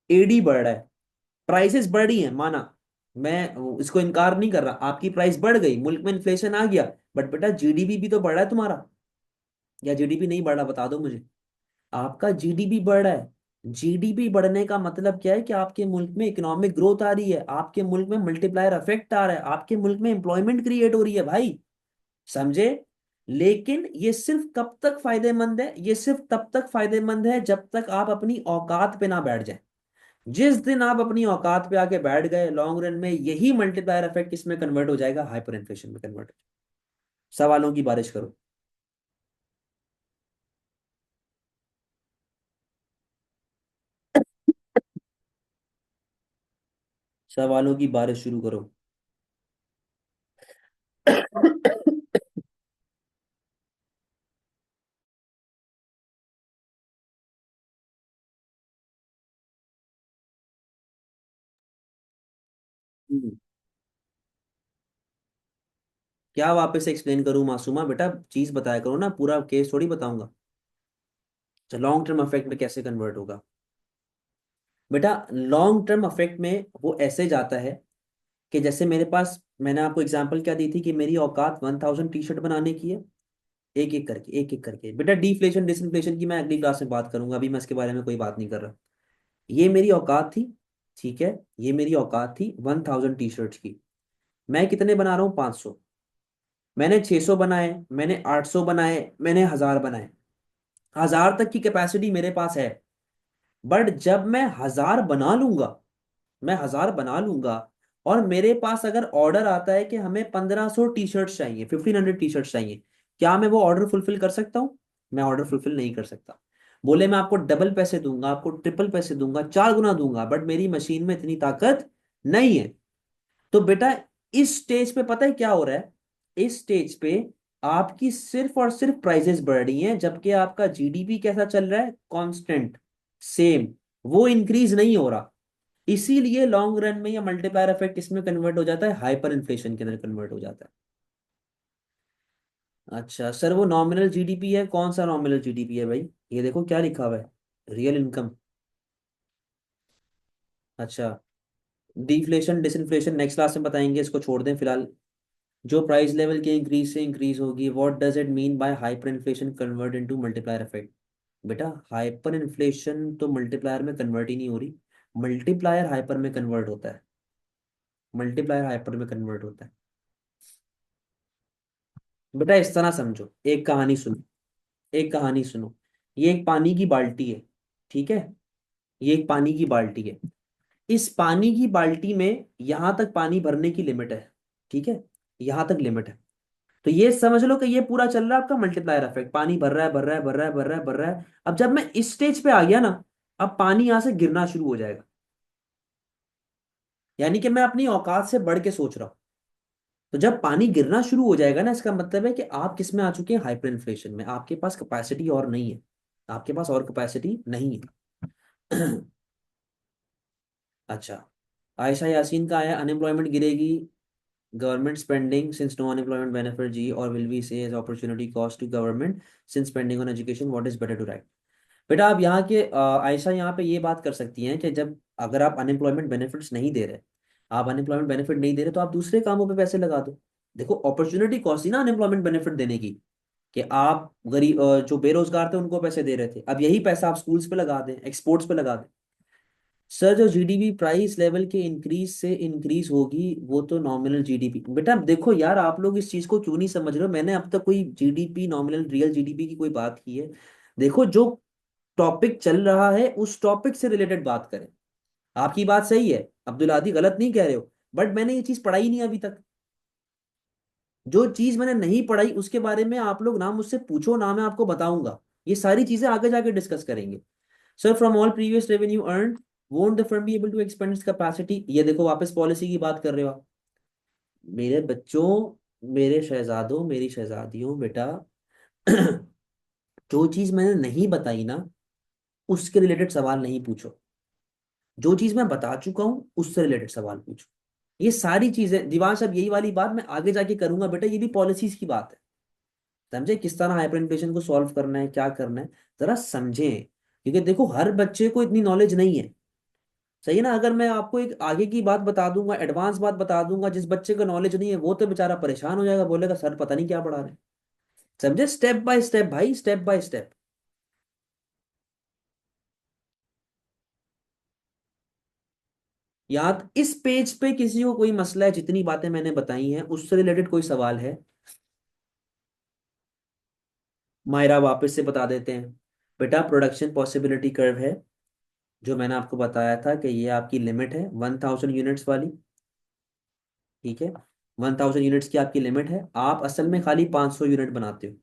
एडी बढ़ रहा है, प्राइसेस बढ़ रही है, माना। मैं इसको इनकार नहीं कर रहा, आपकी प्राइस बढ़ गई, मुल्क में इन्फ्लेशन आ गया। बट बेटा जीडीपी भी तो बढ़ रहा है तुम्हारा। या जीडीपी नहीं बढ़ रहा? बता दो मुझे। आपका जीडीपी बढ़ रहा है। जीडीपी बढ़ने का मतलब क्या है कि आपके मुल्क में इकोनॉमिक ग्रोथ आ रही है, आपके मुल्क में मल्टीप्लायर इफेक्ट आ रहा है, आपके मुल्क में एम्प्लॉयमेंट क्रिएट हो रही है भाई। समझे? लेकिन ये सिर्फ कब तक फायदेमंद है, ये सिर्फ तब तक फायदेमंद है जब तक आप अपनी औकात पे ना बैठ जाए। जिस दिन आप अपनी औकात पे आके बैठ गए, लॉन्ग रन में यही मल्टीप्लायर इफेक्ट किसमें कन्वर्ट हो जाएगा? हाइपर इन्फ्लेशन में कन्वर्ट हो जाएगा। सवालों की बारिश करो। सवालों की बारिश शुरू करो। हम्म, क्या वापस एक्सप्लेन करूं मासूमा बेटा? चीज बताया करो ना, पूरा केस थोड़ी बताऊंगा। लॉन्ग टर्म इफेक्ट में कैसे कन्वर्ट होगा? बेटा लॉन्ग टर्म इफेक्ट में वो ऐसे जाता है कि जैसे मेरे पास, मैंने आपको एग्जांपल क्या दी थी कि मेरी औकात 1000 टी शर्ट बनाने की है। एक एक करके, एक एक करके बेटा, डिफ्लेशन डिसइंफ्लेशन की मैं अगली क्लास में बात करूंगा, अभी मैं इसके बारे में कोई बात नहीं कर रहा। ये मेरी औकात थी, ठीक है, ये मेरी औकात थी 1000 टी शर्ट की। मैं कितने बना रहा हूँ? 500। मैंने 600 बनाए, मैंने 800 बनाए, मैंने 1000 बनाए। 1000 तक की कैपेसिटी मेरे पास है। बट जब मैं 1000 बना लूंगा, मैं 1000 बना लूंगा, और मेरे पास अगर ऑर्डर आता है कि हमें 1500 टी शर्ट चाहिए, 1500 टी शर्ट चाहिए, क्या मैं वो ऑर्डर फुलफिल कर सकता हूँ? मैं ऑर्डर फुलफिल नहीं कर सकता। बोले मैं आपको डबल पैसे दूंगा, आपको ट्रिपल पैसे दूंगा, 4 गुना दूंगा, बट मेरी मशीन में इतनी ताकत नहीं है। तो बेटा इस स्टेज पे पता है क्या हो रहा है? इस स्टेज पे आपकी सिर्फ और सिर्फ प्राइसेस बढ़ रही हैं, जबकि आपका जीडीपी कैसा चल रहा है? कांस्टेंट, सेम, वो इंक्रीज नहीं हो रहा। इसीलिए लॉन्ग रन में या मल्टीप्लायर इफेक्ट इसमें कन्वर्ट हो जाता है, हाइपर इन्फ्लेशन के अंदर कन्वर्ट हो जाता है। अच्छा सर, वो नॉमिनल जीडीपी है, कौन सा नॉमिनल जीडीपी है भाई? ये देखो क्या लिखा हुआ है, रियल इनकम। अच्छा, डिफ्लेशन डिसइंफ्लेशन नेक्स्ट क्लास में बताएंगे, इसको छोड़ दें फिलहाल। जो प्राइस लेवल के इंक्रीज से इंक्रीज होगी, what does it mean by hyper inflation convert into multiplier effect? बेटा हाइपर इन्फ्लेशन तो मल्टीप्लायर में कन्वर्ट ही नहीं हो रही, मल्टीप्लायर हाइपर में कन्वर्ट होता है, मल्टीप्लायर हाइपर में कन्वर्ट होता है। बेटा इस तरह समझो, एक कहानी सुनो, एक कहानी सुनो। ये एक पानी की बाल्टी है, ठीक है, ये एक पानी की बाल्टी है। इस पानी की बाल्टी में यहां तक पानी भरने की लिमिट है, ठीक है, यहां तक लिमिट है। तो ये समझ लो कि ये पूरा चल रहा है आपका मल्टीप्लायर इफेक्ट, पानी भर रहा है, भर रहा है, भर रहा है, भर रहा है, भर रहा है। अब जब मैं इस स्टेज पे आ गया ना, अब पानी यहां से गिरना शुरू हो जाएगा। यानी कि मैं अपनी औकात से बढ़ के सोच रहा हूं। तो जब पानी गिरना शुरू हो जाएगा ना, इसका मतलब है कि आप किस में आ चुके हैं? हाइपर इन्फ्लेशन में। आपके पास कैपेसिटी और नहीं है, आपके पास और कैपेसिटी नहीं है। अच्छा, आयशा यासीन का आया, अनएम्प्लॉयमेंट गिरेगी, government spending since no unemployment benefit जी, और will we say as opportunity cost to government since spending on education, what is better to right? बेटा आप यहाँ के आयशा यहाँ पे ये बात कर सकती हैं कि जब, अगर आप अनएम्प्लॉयमेंट बेनिफिट्स नहीं दे रहे, आप अनएम्प्लॉयमेंट बेनिफिट नहीं दे रहे, तो आप दूसरे कामों पे पैसे लगा दो। देखो अपॉर्चुनिटी कॉस्ट थी ना अनएम्प्लॉयमेंट बेनिफिट देने की, कि आप गरीब जो बेरोजगार थे उनको पैसे दे रहे थे, अब यही पैसा आप स्कूल्स पे लगा दें, एक्सपोर्ट्स पे लगा दें। सर जो जीडीपी प्राइस लेवल के इंक्रीज से इंक्रीज होगी, वो तो नॉमिनल जीडीपी। बेटा देखो यार, आप लोग इस चीज को क्यों नहीं समझ रहे हो? मैंने अब तक कोई जीडीपी, नॉमिनल रियल जीडीपी की कोई बात की है? देखो जो टॉपिक चल रहा है उस टॉपिक से रिलेटेड बात करें। आपकी बात सही है, अब्दुल आदि गलत नहीं कह रहे हो, बट मैंने ये चीज पढ़ाई नहीं अभी तक। जो चीज मैंने नहीं पढ़ाई उसके बारे में आप लोग ना मुझसे पूछो, ना मैं आपको बताऊंगा। ये सारी चीजें आगे जाके डिस्कस करेंगे। Sir from all previous revenue earn, won't the firm be able to expand its capacity? ये देखो वापस पॉलिसी की बात कर रहे हो आप। मेरे बच्चों, मेरे शहजादों, मेरी शहजादियों, बेटा जो चीज मैंने नहीं बताई ना, उसके रिलेटेड सवाल नहीं पूछो। जो चीज मैं बता चुका हूं उससे रिलेटेड सवाल पूछो। ये सारी चीजें दिवांश, अब यही वाली बात मैं आगे जाके करूंगा बेटा, ये भी पॉलिसीज की बात है। समझे किस तरह हाइपर इन्फ्लेशन को सॉल्व करना है, क्या करना है, जरा समझें। क्योंकि देखो हर बच्चे को इतनी नॉलेज नहीं है, सही है ना? अगर मैं आपको एक आगे की बात बता दूंगा, एडवांस बात बता दूंगा, जिस बच्चे को नॉलेज नहीं है वो तो बेचारा परेशान हो जाएगा, बोलेगा सर पता नहीं क्या पढ़ा रहे हैं। समझे? स्टेप बाय स्टेप भाई, स्टेप बाय स्टेप। याद, इस पेज पे किसी को कोई मसला है, जितनी बातें मैंने बताई हैं उससे रिलेटेड कोई सवाल है? मायरा वापस से बता देते हैं। बेटा प्रोडक्शन पॉसिबिलिटी कर्व है, जो मैंने आपको बताया था कि ये आपकी लिमिट है 1000 यूनिट्स वाली। ठीक है, 1000 यूनिट्स की आपकी लिमिट है, आप असल में खाली 500 यूनिट बनाते हो।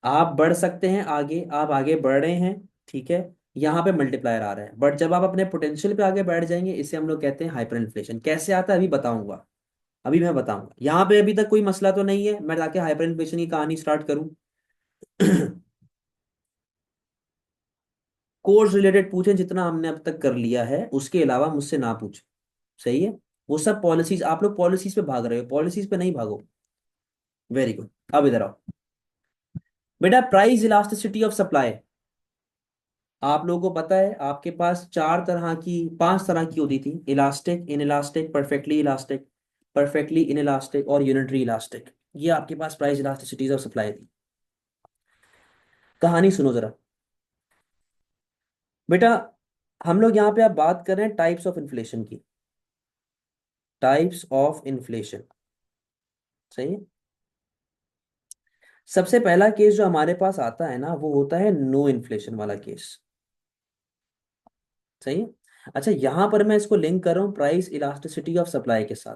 आप बढ़ सकते हैं आगे, आप आगे बढ़ रहे हैं। ठीक है, यहाँ पे मल्टीप्लायर आ रहा है, बट जब आप अपने पोटेंशियल पे आगे बैठ जाएंगे, इसे हम लोग कहते हैं हाइपर इन्फ्लेशन। कैसे आता है अभी बताऊंगा, अभी मैं बताऊंगा। यहाँ पे अभी तक कोई मसला तो नहीं है, मैं जाके हाइपर इन्फ्लेशन की कहानी स्टार्ट करूँ? कोर्स रिलेटेड पूछें, जितना हमने अब तक कर लिया है उसके अलावा मुझसे ना पूछे। सही है, वो सब पॉलिसीज, आप लोग पॉलिसीज पे भाग रहे हो, पॉलिसीज पे नहीं भागो। वेरी गुड, अब इधर आओ। बेटा प्राइस इलास्टिसिटी ऑफ सप्लाई, आप लोगों को पता है आपके पास चार तरह की, पांच तरह की होती थी: elastic, in elastic, perfectly elastic, perfectly in elastic और यूनिटरी इलास्टिक। ये आपके पास प्राइस इलास्टिसिटीज ऑफ सप्लाई थी। कहानी सुनो जरा। बेटा हम लोग यहाँ पे आप बात कर रहे हैं टाइप्स ऑफ इन्फ्लेशन की, टाइप्स ऑफ इन्फ्लेशन। सही है, सबसे पहला केस जो हमारे पास आता है ना, वो होता है नो इन्फ्लेशन वाला केस। सही है। अच्छा, यहां पर मैं इसको लिंक कर रहा हूँ प्राइस इलास्टिसिटी ऑफ सप्लाई के साथ,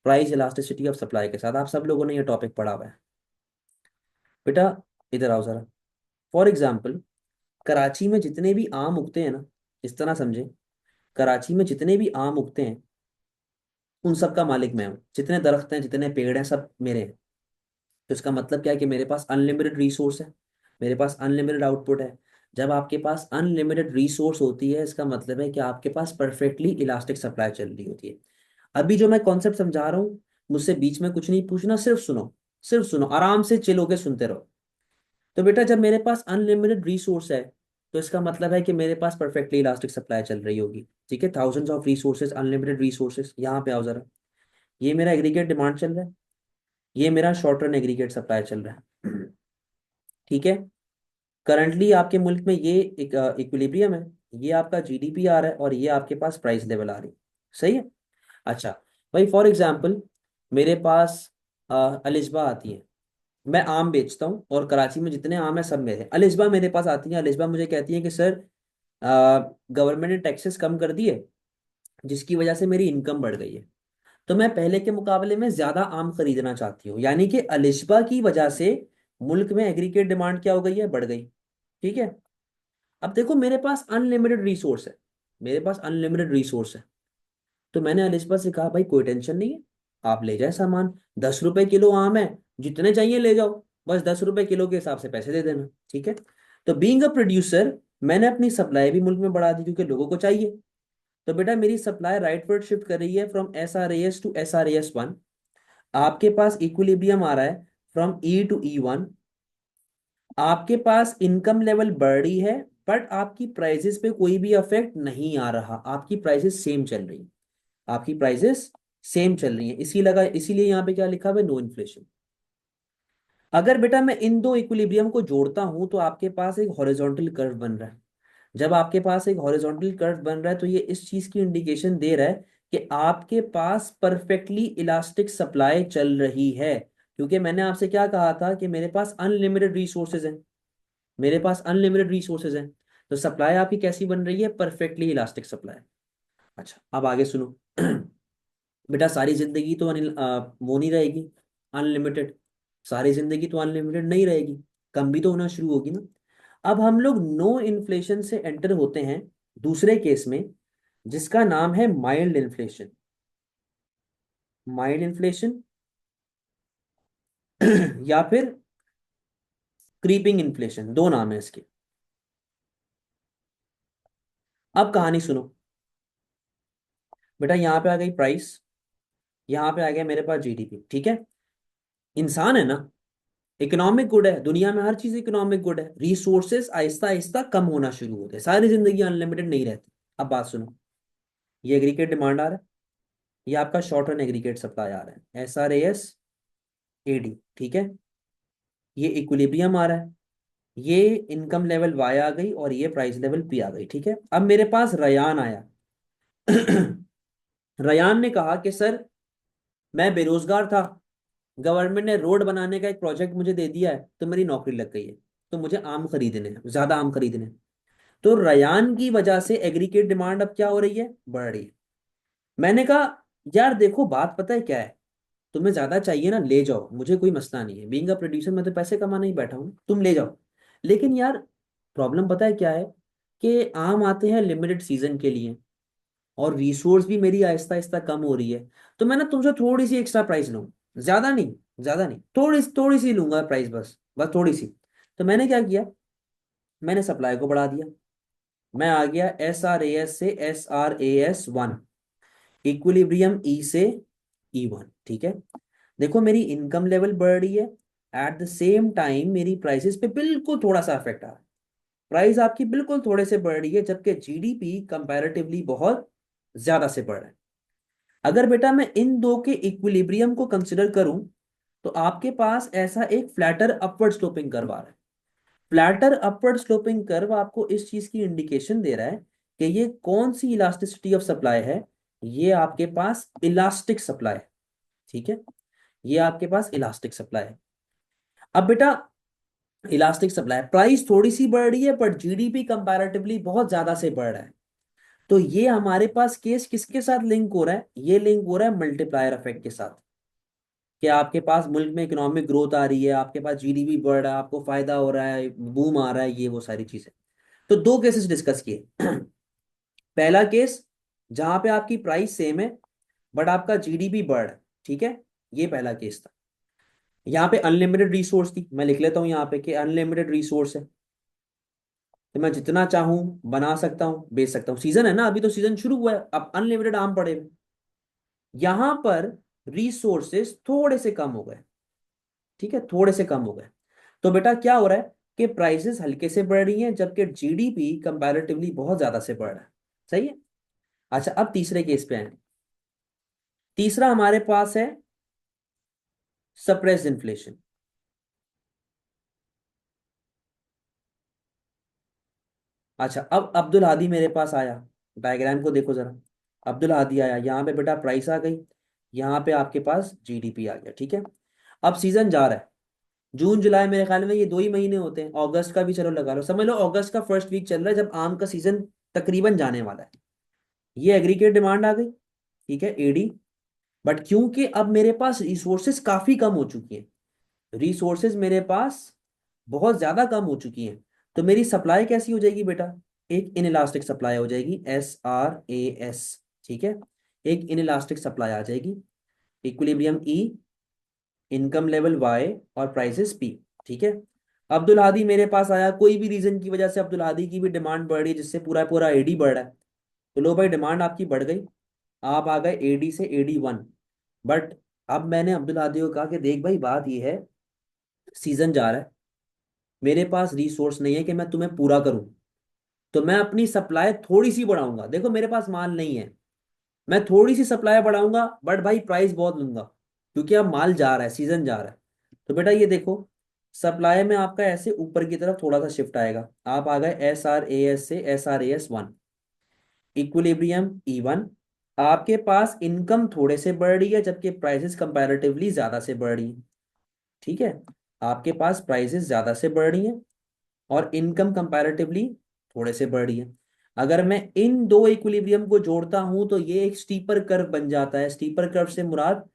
प्राइस इलास्टिसिटी ऑफ सप्लाई के साथ। आप सब लोगों ने ये टॉपिक पढ़ा हुआ है। बेटा इधर आओ जरा। फॉर एग्जाम्पल, कराची में जितने भी आम उगते हैं ना, इस तरह समझे, कराची में जितने भी आम उगते हैं उन सब का मालिक मैं हूँ। जितने दरख्त हैं, जितने पेड़ हैं, सब मेरे हैं। तो इसका मतलब क्या है कि मेरे पास अनलिमिटेड रिसोर्स है, मेरे पास अनलिमिटेड आउटपुट है। जब आपके पास अनलिमिटेड रिसोर्स होती है, इसका मतलब है कि आपके पास परफेक्टली इलास्टिक सप्लाई चल रही होती है। अभी जो मैं कॉन्सेप्ट समझा रहा हूँ, मुझसे बीच में कुछ नहीं पूछना, सिर्फ सुनो, सिर्फ सुनो, आराम से चिल होके सुनते रहो। तो बेटा जब मेरे पास अनलिमिटेड रिसोर्स है, तो इसका मतलब है कि मेरे पास परफेक्टली इलास्टिक सप्लाई चल रही होगी। ठीक है, thousands of resources, unlimited resources. यहाँ पे आओ जरा। ये मेरा एग्रीगेट डिमांड चल रहा है, ये मेरा शॉर्ट रन एग्रीगेट सप्लाई चल रहा है। ठीक है, करंटली आपके मुल्क में ये एक इक्विलिब्रियम है, ये आपका जीडीपी आ रहा है और ये आपके पास प्राइस लेवल आ रही है। सही है। अच्छा भाई, फॉर एग्जाम्पल मेरे पास अलिज्बा आती है, मैं आम बेचता हूँ और कराची में जितने आम है सब मेरे। अलिज्बा मेरे पास आती है, अलिज्बा मुझे कहती है कि सर गवर्नमेंट ने टैक्सेस कम कर दिए, जिसकी वजह से मेरी इनकम बढ़ गई है, तो मैं पहले के मुकाबले में ज्यादा आम खरीदना चाहती हूँ। यानी कि अलिज्बा की वजह से मुल्क में एग्रीगेट डिमांड क्या हो गई है, बढ़ गई। ठीक है, अब देखो मेरे पास अनलिमिटेड रिसोर्स है, मेरे पास अनलिमिटेड रिसोर्स है। तो मैंने अलिस्पा से कहा भाई कोई टेंशन नहीं है, आप ले जाए सामान, 10 रुपए किलो आम है, जितने चाहिए ले जाओ, बस 10 रुपए किलो के हिसाब से पैसे दे देना। ठीक है, तो बीइंग अ प्रोड्यूसर मैंने अपनी सप्लाई भी मुल्क में बढ़ा दी, क्योंकि लोगों को चाहिए। तो बेटा मेरी सप्लाई राइटवर्ड शिफ्ट कर रही है फ्रॉम SRAS टू SRAS 1। आपके पास इक्विलिब्रियम आ रहा है फ्रॉम E to E1। आपके पास इनकम लेवल बढ़ रही है, बट आपकी प्राइसेस पे कोई भी अफेक्ट नहीं आ रहा, आपकी प्राइसेस सेम चल रही, आपकी प्राइसेस सेम चल रही है। इसीलिए यहाँ पे क्या लिखा हुआ है, नो इन्फ्लेशन। अगर बेटा मैं इन दो इक्विलिब्रियम को जोड़ता हूं, तो आपके पास एक हॉरिजॉन्टल कर्व बन रहा है। जब आपके पास एक हॉरिजॉन्टल कर्व बन रहा है, तो ये इस चीज की इंडिकेशन दे रहा है कि आपके पास परफेक्टली इलास्टिक सप्लाई चल रही है। क्योंकि मैंने आपसे क्या कहा था कि मेरे पास अनलिमिटेड रिसोर्सेज हैं, मेरे पास अनलिमिटेड रिसोर्सेज हैं। तो सप्लाई आपकी कैसी बन रही है, परफेक्टली इलास्टिक सप्लाई। अच्छा अब आगे सुनो। बेटा सारी जिंदगी तो वो नहीं रहेगी अनलिमिटेड, सारी जिंदगी तो अनलिमिटेड नहीं रहेगी, कम भी तो होना शुरू होगी ना। अब हम लोग नो इन्फ्लेशन से एंटर होते हैं दूसरे केस में, जिसका नाम है माइल्ड इन्फ्लेशन। माइल्ड इन्फ्लेशन या फिर क्रीपिंग इन्फ्लेशन, दो नाम है इसके। अब कहानी सुनो। बेटा यहाँ पे आ गई प्राइस, यहाँ पे आ गया मेरे पास जीडीपी। ठीक है, इंसान है ना, इकोनॉमिक गुड है, दुनिया में हर चीज इकोनॉमिक गुड है, रिसोर्सेस आहिस्ता आहिस्ता कम होना शुरू होते हैं, सारी जिंदगी अनलिमिटेड नहीं रहती। अब बात सुनो, ये एग्रीगेट डिमांड आ रहा है, ये आपका शॉर्ट रन एग्रीगेट सप्लाई आ रहा है, SRAS AD। ठीक है, ये इक्विलिब्रियम आ रहा है, ये इनकम लेवल Y आ गई और ये प्राइस लेवल P आ गई। ठीक है, अब मेरे पास रयान आया, रयान ने कहा कि सर मैं बेरोजगार था, गवर्नमेंट ने रोड बनाने का एक प्रोजेक्ट मुझे दे दिया है, तो मेरी नौकरी लग गई है, तो मुझे आम खरीदने हैं, ज्यादा आम खरीदने हैं। तो रयान की वजह से एग्रीगेट डिमांड अब क्या हो रही है, बढ़ रही है। मैंने कहा यार देखो बात पता है क्या है, तुम्हें ज्यादा चाहिए ना ले जाओ, मुझे कोई मसला नहीं है, बीइंग अ प्रोड्यूसर मैं तो पैसे कमाने ही बैठा हूँ, तुम ले जाओ। लेकिन यार प्रॉब्लम पता है क्या है, कि आम आते हैं लिमिटेड सीजन के लिए, और रिसोर्स भी मेरी आहिस्ता आहिस्ता कम हो रही है, तो मैं ना तुमसे थोड़ी सी एक्स्ट्रा प्राइस लूँ, ज्यादा नहीं, ज्यादा नहीं, थोड़ी थोड़ी सी लूंगा प्राइस, बस बस थोड़ी सी। तो मैंने क्या किया, मैंने सप्लाई को बढ़ा दिया। मैं आ गया SRAS से SRAS 1, इक्विलिब्रियम ई से E1, ठीक है। देखो मेरी इनकम लेवल बढ़ रही है, एट द सेम टाइम मेरी प्राइसेस पे बिल्कुल थोड़ा सा इफेक्ट आ रहा है। प्राइस आपकी बिल्कुल थोड़े से बढ़ रही है, जबकि जीडीपी कंपैरेटिवली बहुत ज्यादा से बढ़ रहा है। अगर बेटा मैं इन दो के इक्विलिब्रियम को कंसिडर करूं, तो आपके पास ऐसा एक फ्लैटर अपवर्ड स्लोपिंग कर्व आ रहा है। फ्लैटर अपवर्ड स्लोपिंग कर्व आपको इस चीज की इंडिकेशन दे रहा है कि ये कौन सी इलास्टिसिटी ऑफ सप्लाई है, ये आपके पास इलास्टिक सप्लाई है, ठीक है। ये आपके पास इलास्टिक सप्लाई है। अब बेटा इलास्टिक सप्लाई, प्राइस थोड़ी सी बढ़ रही है बट जीडीपी कंपैरेटिवली बहुत ज्यादा से बढ़ रहा है। तो ये हमारे पास केस किसके साथ लिंक हो रहा है, ये लिंक हो रहा है मल्टीप्लायर इफेक्ट के साथ, कि आपके पास मुल्क में इकोनॉमिक ग्रोथ आ रही है, आपके पास जीडीपी बढ़ रहा है, आपको फायदा हो रहा है, बूम आ रहा है, ये वो सारी चीजें। तो दो केसेस डिस्कस किए। पहला केस जहां पे आपकी प्राइस सेम है बट आपका जीडीपी बढ़ रहा है, ठीक है, ये पहला केस था। यहाँ पे अनलिमिटेड रिसोर्स थी, मैं लिख लेता हूँ यहाँ पे कि अनलिमिटेड रिसोर्स है, तो मैं जितना चाहूं बना सकता हूँ, बेच सकता हूँ, सीजन है ना, अभी तो सीजन शुरू हुआ है, अब अनलिमिटेड आम पड़े हुए। यहां पर रिसोर्सेस थोड़े से कम हो गए, ठीक है, थोड़े से कम हो गए। तो बेटा क्या हो रहा है कि प्राइसेस हल्के से बढ़ रही हैं, जबकि जीडीपी कंपैरेटिवली बहुत ज्यादा से बढ़ रहा है। सही है। अच्छा अब तीसरे केस पे आए। तीसरा हमारे पास है सप्रेस्ड इन्फ्लेशन। अच्छा अब अब्दुल हादी मेरे पास आया, डायग्राम को देखो जरा। अब्दुल हादी आया, यहाँ पे बेटा प्राइस आ गई, यहाँ पे आपके पास जीडीपी आ गया, ठीक है। अब सीजन जा रहा है, जून जुलाई, मेरे ख्याल में ये 2 ही महीने होते हैं, अगस्त का भी चलो लगा लो, समझ लो अगस्त का फर्स्ट वीक चल रहा है जब आम का सीजन तकरीबन जाने वाला है। ये एग्रीगेट डिमांड आ गई, ठीक है, एडी। बट क्योंकि अब मेरे पास रिसोर्सेज काफी कम हो चुकी हैं, रिसोर्सेज मेरे पास बहुत ज्यादा कम हो चुकी हैं, तो मेरी सप्लाई कैसी हो जाएगी बेटा, एक इनइलास्टिक सप्लाई हो जाएगी, SRAS, ठीक है। एक इनइलास्टिक सप्लाई आ जाएगी, इक्विलिब्रियम ई, इनकम लेवल वाई, और प्राइसेस पी, ठीक है। अब्दुल हादी मेरे पास आया, कोई भी रीजन की वजह से अब्दुल हादी की भी डिमांड बढ़ रही है, जिससे पूरा पूरा एडी बढ़ रहा है, तो लो भाई डिमांड आपकी बढ़ गई, आप आ गए एडी से AD1। बट अब मैंने अब्दुल हादी को कहा कि देख भाई बात ये है, सीजन जा रहा है, मेरे पास रिसोर्स नहीं है कि मैं तुम्हें पूरा करूं, तो मैं अपनी सप्लाई थोड़ी सी बढ़ाऊंगा, देखो मेरे पास माल नहीं है, मैं थोड़ी सी सप्लाई बढ़ाऊंगा बट भाई प्राइस बहुत लूंगा, क्योंकि अब माल जा रहा है, सीजन जा रहा है। तो बेटा ये देखो, सप्लाई में आपका ऐसे ऊपर की तरफ थोड़ा सा शिफ्ट आएगा, आप आ गए SRAS से SRAS 1, इक्विलिब्रियम E1। आपके पास इनकम थोड़े से बढ़ रही है, जबकि प्राइसेस कंपैरेटिवली ज्यादा से बढ़ रही है, ठीक है। आपके पास प्राइसेस ज्यादा से बढ़ रही हैं और इनकम कंपैरेटिवली थोड़े से बढ़ रही है। अगर मैं इन दो इक्विलिब्रियम को जोड़ता हूं तो ये एक स्टीपर कर्व बन जाता है। स्टीपर कर्व से मुराद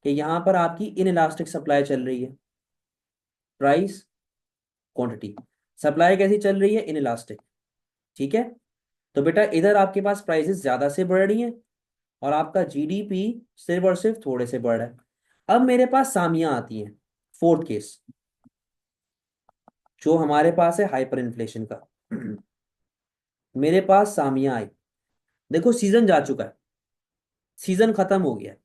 कि यहां पर आपकी इनइलास्टिक सप्लाई चल रही है, प्राइस क्वांटिटी, सप्लाई कैसी चल रही है, इनइलास्टिक, ठीक है। तो बेटा इधर आपके पास प्राइसेस ज्यादा से बढ़ रही हैं और आपका जीडीपी सिर्फ और सिर्फ थोड़े से बढ़ रहा है। अब मेरे पास सामियां आती हैं, फोर्थ केस, जो हमारे पास है हाइपर इन्फ्लेशन का। मेरे पास सामियां आई, देखो सीजन जा चुका है, सीजन खत्म हो गया है,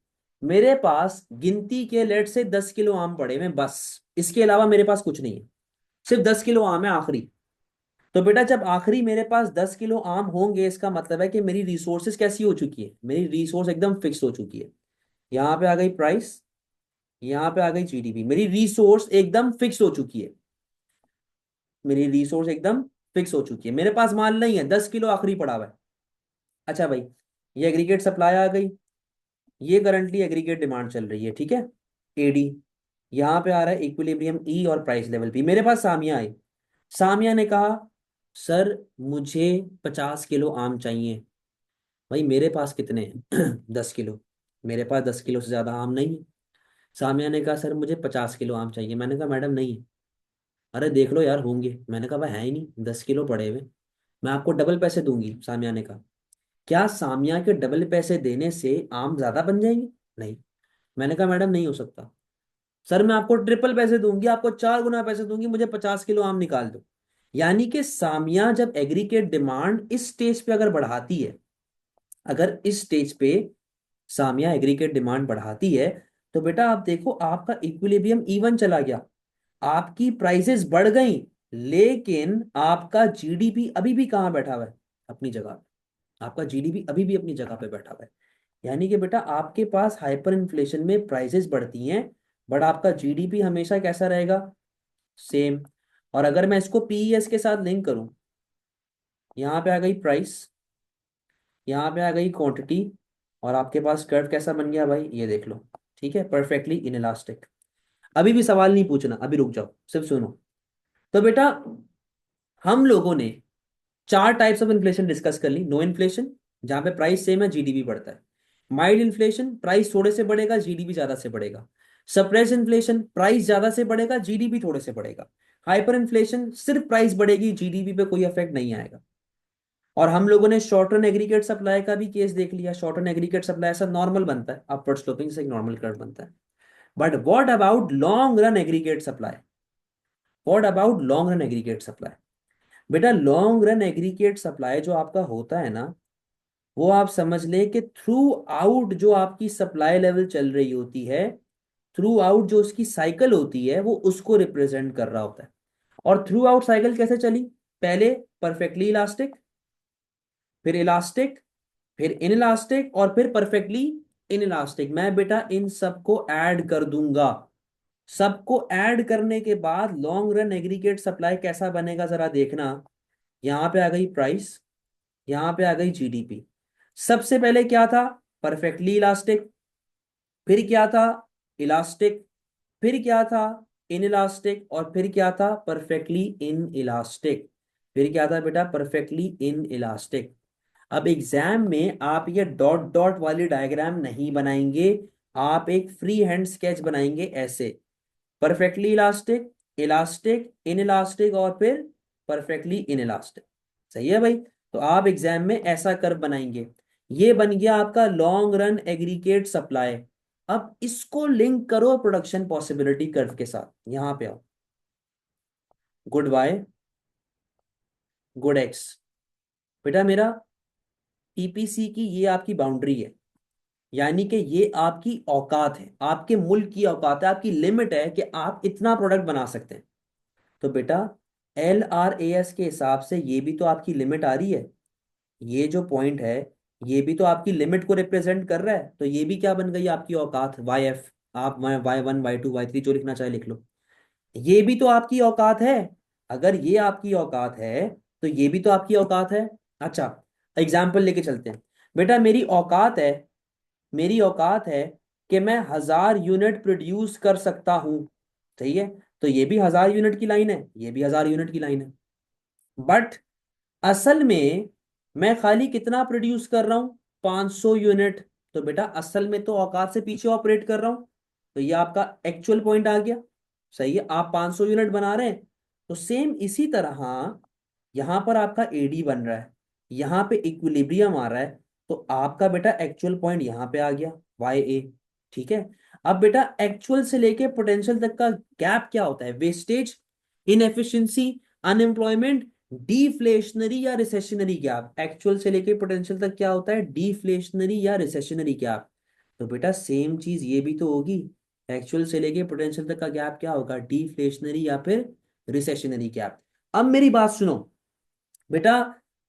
मेरे पास गिनती के लेट से 10 किलो आम पड़े हैं बस, इसके अलावा मेरे पास कुछ नहीं है, सिर्फ 10 किलो आम है आखिरी। तो बेटा जब आखिरी मेरे पास 10 किलो आम होंगे, इसका मतलब है कि मेरी रिसोर्सेज कैसी हो चुकी है, मेरी रिसोर्स एकदम फिक्स हो चुकी है। यहाँ पे आ गई प्राइस, यहाँ पे आ गई जीडीपी, मेरी रिसोर्स एकदम फिक्स हो चुकी है, मेरी रिसोर्स एकदम फिक्स हो चुकी है, मेरे पास माल नहीं है, 10 किलो आखिरी पड़ा हुआ है। अच्छा भाई, ये एग्रीगेट सप्लाई आ गई, ये करंटली एग्रीगेट डिमांड चल रही है, ठीक है, एडी। यहाँ पे आ रहा है इक्विलिब्रियम ई और प्राइस लेवल पी। मेरे पास सामिया आई, सामिया ने कहा सर मुझे 50 किलो आम चाहिए। भाई मेरे पास कितने हैं 10 किलो, मेरे पास 10 किलो से ज़्यादा आम नहीं है। सामिया ने कहा सर मुझे 50 किलो आम चाहिए। मैंने कहा मैडम नहीं है। अरे देख लो यार होंगे। मैंने कहा भाई है ही नहीं, 10 किलो पड़े हुए, मैं आपको डबल पैसे दूंगी। सामिया ने कहा क्या सामिया के डबल पैसे देने से आम ज़्यादा बन जाएंगे? नहीं। मैंने कहा मैडम नहीं हो सकता। सर मैं आपको ट्रिपल पैसे दूंगी, आपको 4 गुना पैसे दूंगी, मुझे 50 किलो आम निकाल दो। यानी कि सामिया जब एग्रीगेट डिमांड इस स्टेज पे अगर बढ़ाती है, अगर इस स्टेज पे सामिया एग्रीगेट डिमांड बढ़ाती है, तो बेटा आप देखो आपका इक्विलिब्रियम इवन चला गया, आपकी प्राइसेस बढ़ गई, लेकिन आपका जीडीपी अभी भी कहाँ बैठा हुआ है? अपनी जगह पे। आपका जीडीपी अभी भी अपनी जगह पे बैठा हुआ है। यानी कि बेटा आपके पास हाइपर इन्फ्लेशन में प्राइसेस बढ़ती हैं, बट आपका जीडीपी हमेशा कैसा रहेगा? सेम। और अगर मैं इसको पीईएस के साथ लिंक करूं, यहाँ पे आ गई प्राइस, यहाँ पे आ गई क्वांटिटी, और आपके पास कर्व कैसा बन गया भाई, ये देख लो। ठीक है, परफेक्टली इनइलास्टिक। अभी भी सवाल नहीं पूछना, अभी रुक जाओ, सिर्फ सुनो। तो बेटा हम लोगों ने 4 टाइप्स ऑफ इन्फ्लेशन डिस्कस कर ली। नो इन्फ्लेशन, जहां पे प्राइस सेम है जीडीपी बढ़ता है। माइल्ड इन्फ्लेशन, प्राइस थोड़े से बढ़ेगा जीडीपी ज्यादा से बढ़ेगा। सप्रेस इन्फ्लेशन, प्राइस ज्यादा से बढ़ेगा जीडीपी थोड़े से बढ़ेगा। हाइपर इन्फ्लेशन, सिर्फ प्राइस बढ़ेगी जीडीपी पे कोई इफेक्ट नहीं आएगा। और हम लोगों ने शॉर्ट रन एग्रीगेट सप्लाई का भी केस देख लिया। शॉर्ट रन एग्रीगेट सप्लाई ऐसा नॉर्मल बनता है, अपवर्ड स्लोपिंग से एक नॉर्मल कर्व बनता है। But what about long run aggregate supply? What about long run aggregate supply? बेटा लॉन्ग रन एग्रीगेट सप्लाई जो आपका होता है ना, वो आप समझ ले कि थ्रू आउट जो आपकी सप्लाई लेवल चल रही होती है, थ्रू आउट जो उसकी साइकिल होती है, वो उसको रिप्रेजेंट कर रहा होता है। और थ्रू आउट साइकिल कैसे चली? पहले परफेक्टली इलास्टिक, फिर इलास्टिक, फिर इनइलास्टिक, और फिर परफेक्टली इनइलास्टिक। मैं बेटा इन सबको ऐड कर दूंगा। सबको ऐड करने के बाद लॉन्ग रन एग्रीगेट सप्लाई कैसा बनेगा जरा देखना। यहां पे आ गई प्राइस, यहां पे आ गई जीडीपी। सबसे पहले क्या था? Perfectly elastic. फिर क्या था? इलास्टिक। फिर क्या था? In elastic. और फिर क्या था? Perfectly in elastic. फिर क्या था बेटा? Perfectly in elastic. अब एग्जाम में आप ये डॉट डॉट वाली डायग्राम नहीं बनाएंगे, आप एक फ्री हैंड स्केच बनाएंगे ऐसे, perfectly elastic, elastic, in elastic, और फिर परफेक्टली इन इलास्टिक। सही है भाई? तो आप एग्जाम में ऐसा कर्व बनाएंगे। ये बन गया आपका लॉन्ग रन एग्रीगेट सप्लाई। अब इसको लिंक करो प्रोडक्शन पॉसिबिलिटी कर्व के साथ। यहां पे आओ, गुड वाई, गुड एक्स। बेटा मेरा पीपीसी की ये आपकी बाउंड्री है, यानी कि ये आपकी औकात है, आपके मुल्क की औकात है, आपकी लिमिट है कि आप इतना प्रोडक्ट बना सकते हैं। तो बेटा एल आर ए एस के हिसाब से ये भी तो आपकी लिमिट आ रही है। ये जो पॉइंट है, ये भी तो आपकी लिमिट को रिप्रेजेंट कर रहा है। तो ये भी क्या बन गई? आपकी औकात, वाई एफ। आप वाई 1 वाई 2 वाई 3 जो लिखना चाहे लिख लो। ये भी तो आपकी औकात है। अगर ये आपकी औकात है, तो ये भी तो आपकी औकात है। अच्छा, एग्जाम्पल लेके चलते हैं। बेटा मेरी औकात है, मेरी औकात है कि मैं 1000 यूनिट प्रोड्यूस कर सकता हूं। सही है? तो ये भी 1000 यूनिट की लाइन है, ये भी 1000 यूनिट की लाइन है। बट असल में मैं खाली कितना प्रोड्यूस कर रहा हूं? 500 यूनिट। तो बेटा असल में तो औकात से पीछे ऑपरेट कर रहा हूं। तो ये आपका एक्चुअल पॉइंट आ गया। सही है, आप 500 यूनिट बना रहे हैं। तो सेम इसी तरह यहां पर आपका एडी बन रहा है, यहां पे इक्विलिब्रियम आ रहा है। तो आपका बेटा एक्चुअल पॉइंट यहां पे आ गया, वाई ए। ठीक है। अब बेटा एक्चुअल से लेके पोटेंशियल तक का गैप क्या होता है? वेस्टेज, इनएफिशिएंसी, अनएम्प्लॉयमेंट, डिफ्लेशनरी या रिसेशनरी गैप। एक्चुअल से लेके पोटेंशियल तक क्या होता है? डिफ्लेशनरी या रिसेशनरी गैप। तो बेटा सेम चीज ये भी तो होगी। एक्चुअल से लेके पोटेंशियल तक का गैप क्या होगा? डिफ्लेशनरी या फिर रिसेशनरी गैप। अब मेरी बात सुनो बेटा,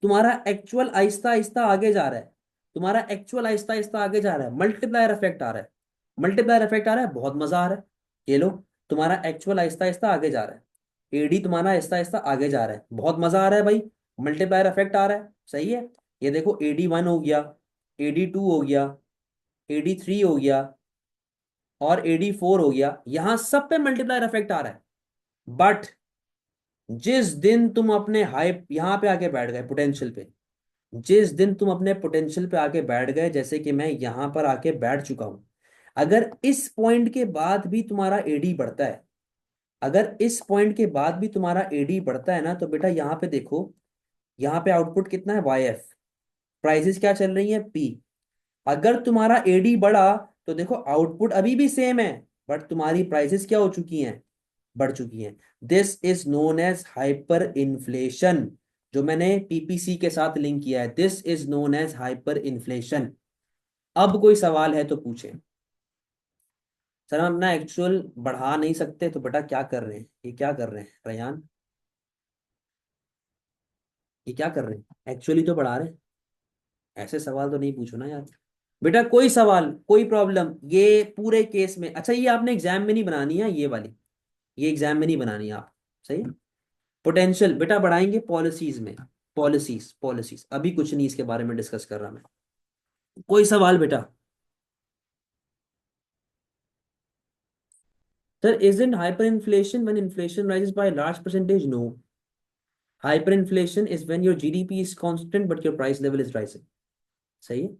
तुम्हारा एक्चुअल आहिस्ता आहिस्ता आगे जा रहा है, तुम्हारा एक्चुअल आहिस्ता आहिस्ता आगे जा रहा है, मल्टीप्लायर इफेक्ट आ रहा है, मल्टीप्लायर इफेक्ट आ रहा है, बहुत मजा आ रहा है। ये लो, तुम्हारा एक्चुअल आहिस्ता आहिस्ता आगे जा रहा है, एडी तुम्हारा आहिस्ता आहिस्ता आगे जा रहा है, बहुत मजा आ रहा है भाई, मल्टीप्लायर इफेक्ट आ रहा है। सही है? ये देखो एडी 1 हो गया, AD2 हो गया, AD3 हो गया और AD4 हो गया, यहां सब पे मल्टीप्लायर इफेक्ट आ रहा है। बट जिस दिन तुम अपने हाई यहां पे आके बैठ गए पोटेंशियल पे, जिस दिन तुम अपने पोटेंशियल पे आके बैठ गए, जैसे कि मैं यहां पर आके बैठ चुका हूं, अगर इस पॉइंट के बाद भी तुम्हारा एडी बढ़ता है, अगर इस पॉइंट के बाद भी तुम्हारा एडी बढ़ता है ना, तो बेटा यहां पे देखो, यहां पे आउटपुट कितना है YF, प्राइसेस क्या चल रही है P। अगर तुम्हारा एडी बढ़ा तो देखो आउटपुट अभी भी सेम है, बट तुम्हारी प्राइसेस क्या हो चुकी हैं, बढ़ चुकी हैं। This is known as hyper inflation, जो मैंने PPC के साथ लिंक किया है, this is known as hyper inflation. अब कोई सवाल है तो पूछें। सर हम अपना एक्चुअल बढ़ा नहीं सकते, तो बेटा क्या कर रहे हैं, ये क्या कर रहे हैं रयान, ये क्या कर रहे हैं, एक्चुअली तो बढ़ा रहे हैं। ऐसे सवाल तो नहीं पूछो ना यार। बेटा कोई सवाल, कोई प्रॉब्लम, ये पूरे केस में, अच्छा ये आपने एग्जाम में नहीं बनानी है ये वाली, ये एग्जाम में नहीं बनानी है आप, सही है। पोटेंशियल बेटा बढ़ाएंगे पॉलिसीज में, पॉलिसीज पॉलिसीज, अभी कुछ नहीं इसके बारे में डिस्कस कर रहा मैं। कोई सवाल बेटा। Sir isn't hyperinflation when inflation rises by a large percentage? No. Hyperinflation is when your GDP is constant but your price level is rising. सही है।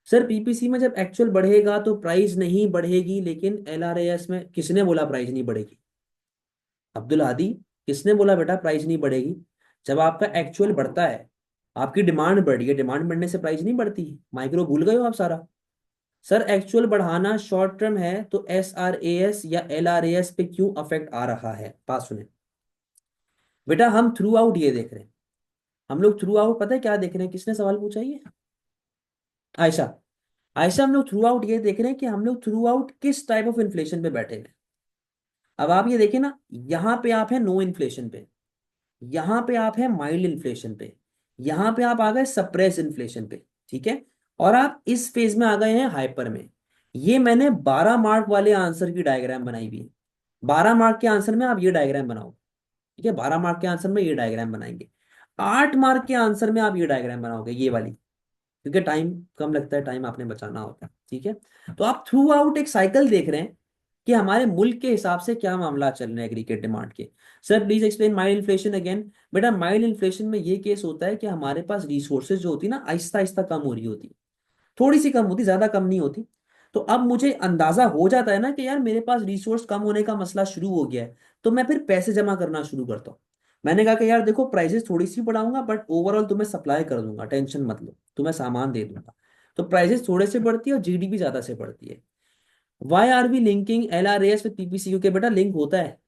सर PPC में जब एक्चुअल बढ़ेगा तो प्राइस नहीं बढ़ेगी, लेकिन LRAS में किसने बोला प्राइस नहीं बढ़ेगी? अब्दुल हादी, किसने बोला बेटा प्राइस नहीं बढ़ेगी? जब आपका एक्चुअल बढ़ता है, आपकी डिमांड बढ़ी है, डिमांड बढ़ने से प्राइस नहीं बढ़ती। माइक्रो भूल गए हो आप सारा। सर एक्चुअल बढ़ाना शॉर्ट टर्म है, तो SRAS या LRAS पे क्यों अफेक्ट आ रहा है, बात सुने बेटा। हम थ्रू आउट ये देख रहे हैं, हम लोग थ्रू आउट पता है क्या देख रहे हैं, किसने सवाल पूछा ये? आयशा। आयशा, हम लोग थ्रू आउट ये देख रहे हैं कि हम लोग थ्रू आउट किस टाइप ऑफ इन्फ्लेशन पे बैठे हैं। अब आप ये देखें ना, यहाँ पे आप है नो इन्फ्लेशन पे, यहाँ पे आप है माइल्ड इन्फ्लेशन पे, यहाँ पे आप आ गए सप्रेस इन्फ्लेशन पे, ठीक है। और आप इस फेज में आ गए हैं हाइपर में। ये मैंने 12 मार्क वाले आंसर की डायग्राम बनाई हुई है। 12 मार्क के आंसर में आप ये डायग्राम बनाओ, ठीक है। 12 मार्क के आंसर में ये डायग्राम बनाएंगे। 8 मार्क के आंसर में आप ये डायग्राम बनाओगे, ये वाली, क्योंकि टाइम कम लगता है, टाइम आपने बचाना होता है, ठीक है। तो आप थ्रू आउट एक साइकिल देख रहे हैं कि हमारे मुल्क के हिसाब से क्या मामला चल रहे हैं एग्रीगेट डिमांड के। Sir please explain mild inflation again. बेटा माइल्ड इन्फ्लेशन में ये केस होता है कि हमारे पास रिसोर्सेज जो होती है ना, आहिस्ता आहिस्ता कम हो रही होती है, थोड़ी सी कम होती, ज्यादा कम नहीं होती। तो अब मुझे अंदाजा हो जाता है ना कि यार मेरे पास रिसोर्स कम होने का मसला शुरू हो गया है, तो मैं फिर पैसे जमा करना शुरू करता हूँ। मैंने कहा कि यार देखो प्राइसेस थोड़ी सी बढ़ाऊंगा, बट ओवरऑल तुम्हें सप्लाई कर दूंगा, टेंशन मत लो, तुम्हें सामान दे दूंगा। तो प्राइसेस थोड़े से बढ़ती है और GDP ज्यादा से बढ़ती है। Why are we linking LRAS with PPC? क्योंकि बेटा लिंक होता है।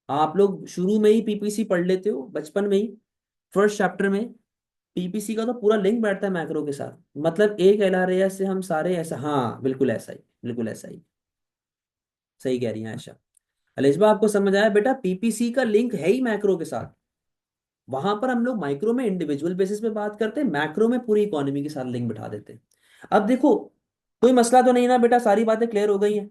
आप लोग शुरू में ही PPC पढ़ लेते हो, बचपन में ही, फर्स्ट चैप्टर में। PPC का तो पूरा लिंक बैठता है मैक्रो के साथ, मतलब एक LRAS से हम सारे ऐसा, हाँ बिल्कुल ऐसा ही, बिल्कुल ऐसा ही। सही कह रही हैं आयशा। अलिस्बा आपको समझ आया बेटा, PPC का लिंक है ही मैक्रो के साथ। वहां पर हम लोग माइक्रो में इंडिविजुअल बेसिस पे बात करते हैं, मैक्रो में पूरी इकोनॉमी के साथ लिंक बिठा देते हैं। अब देखो, कोई मसला तो नहीं ना बेटा, सारी बातें क्लियर हो गई हैं।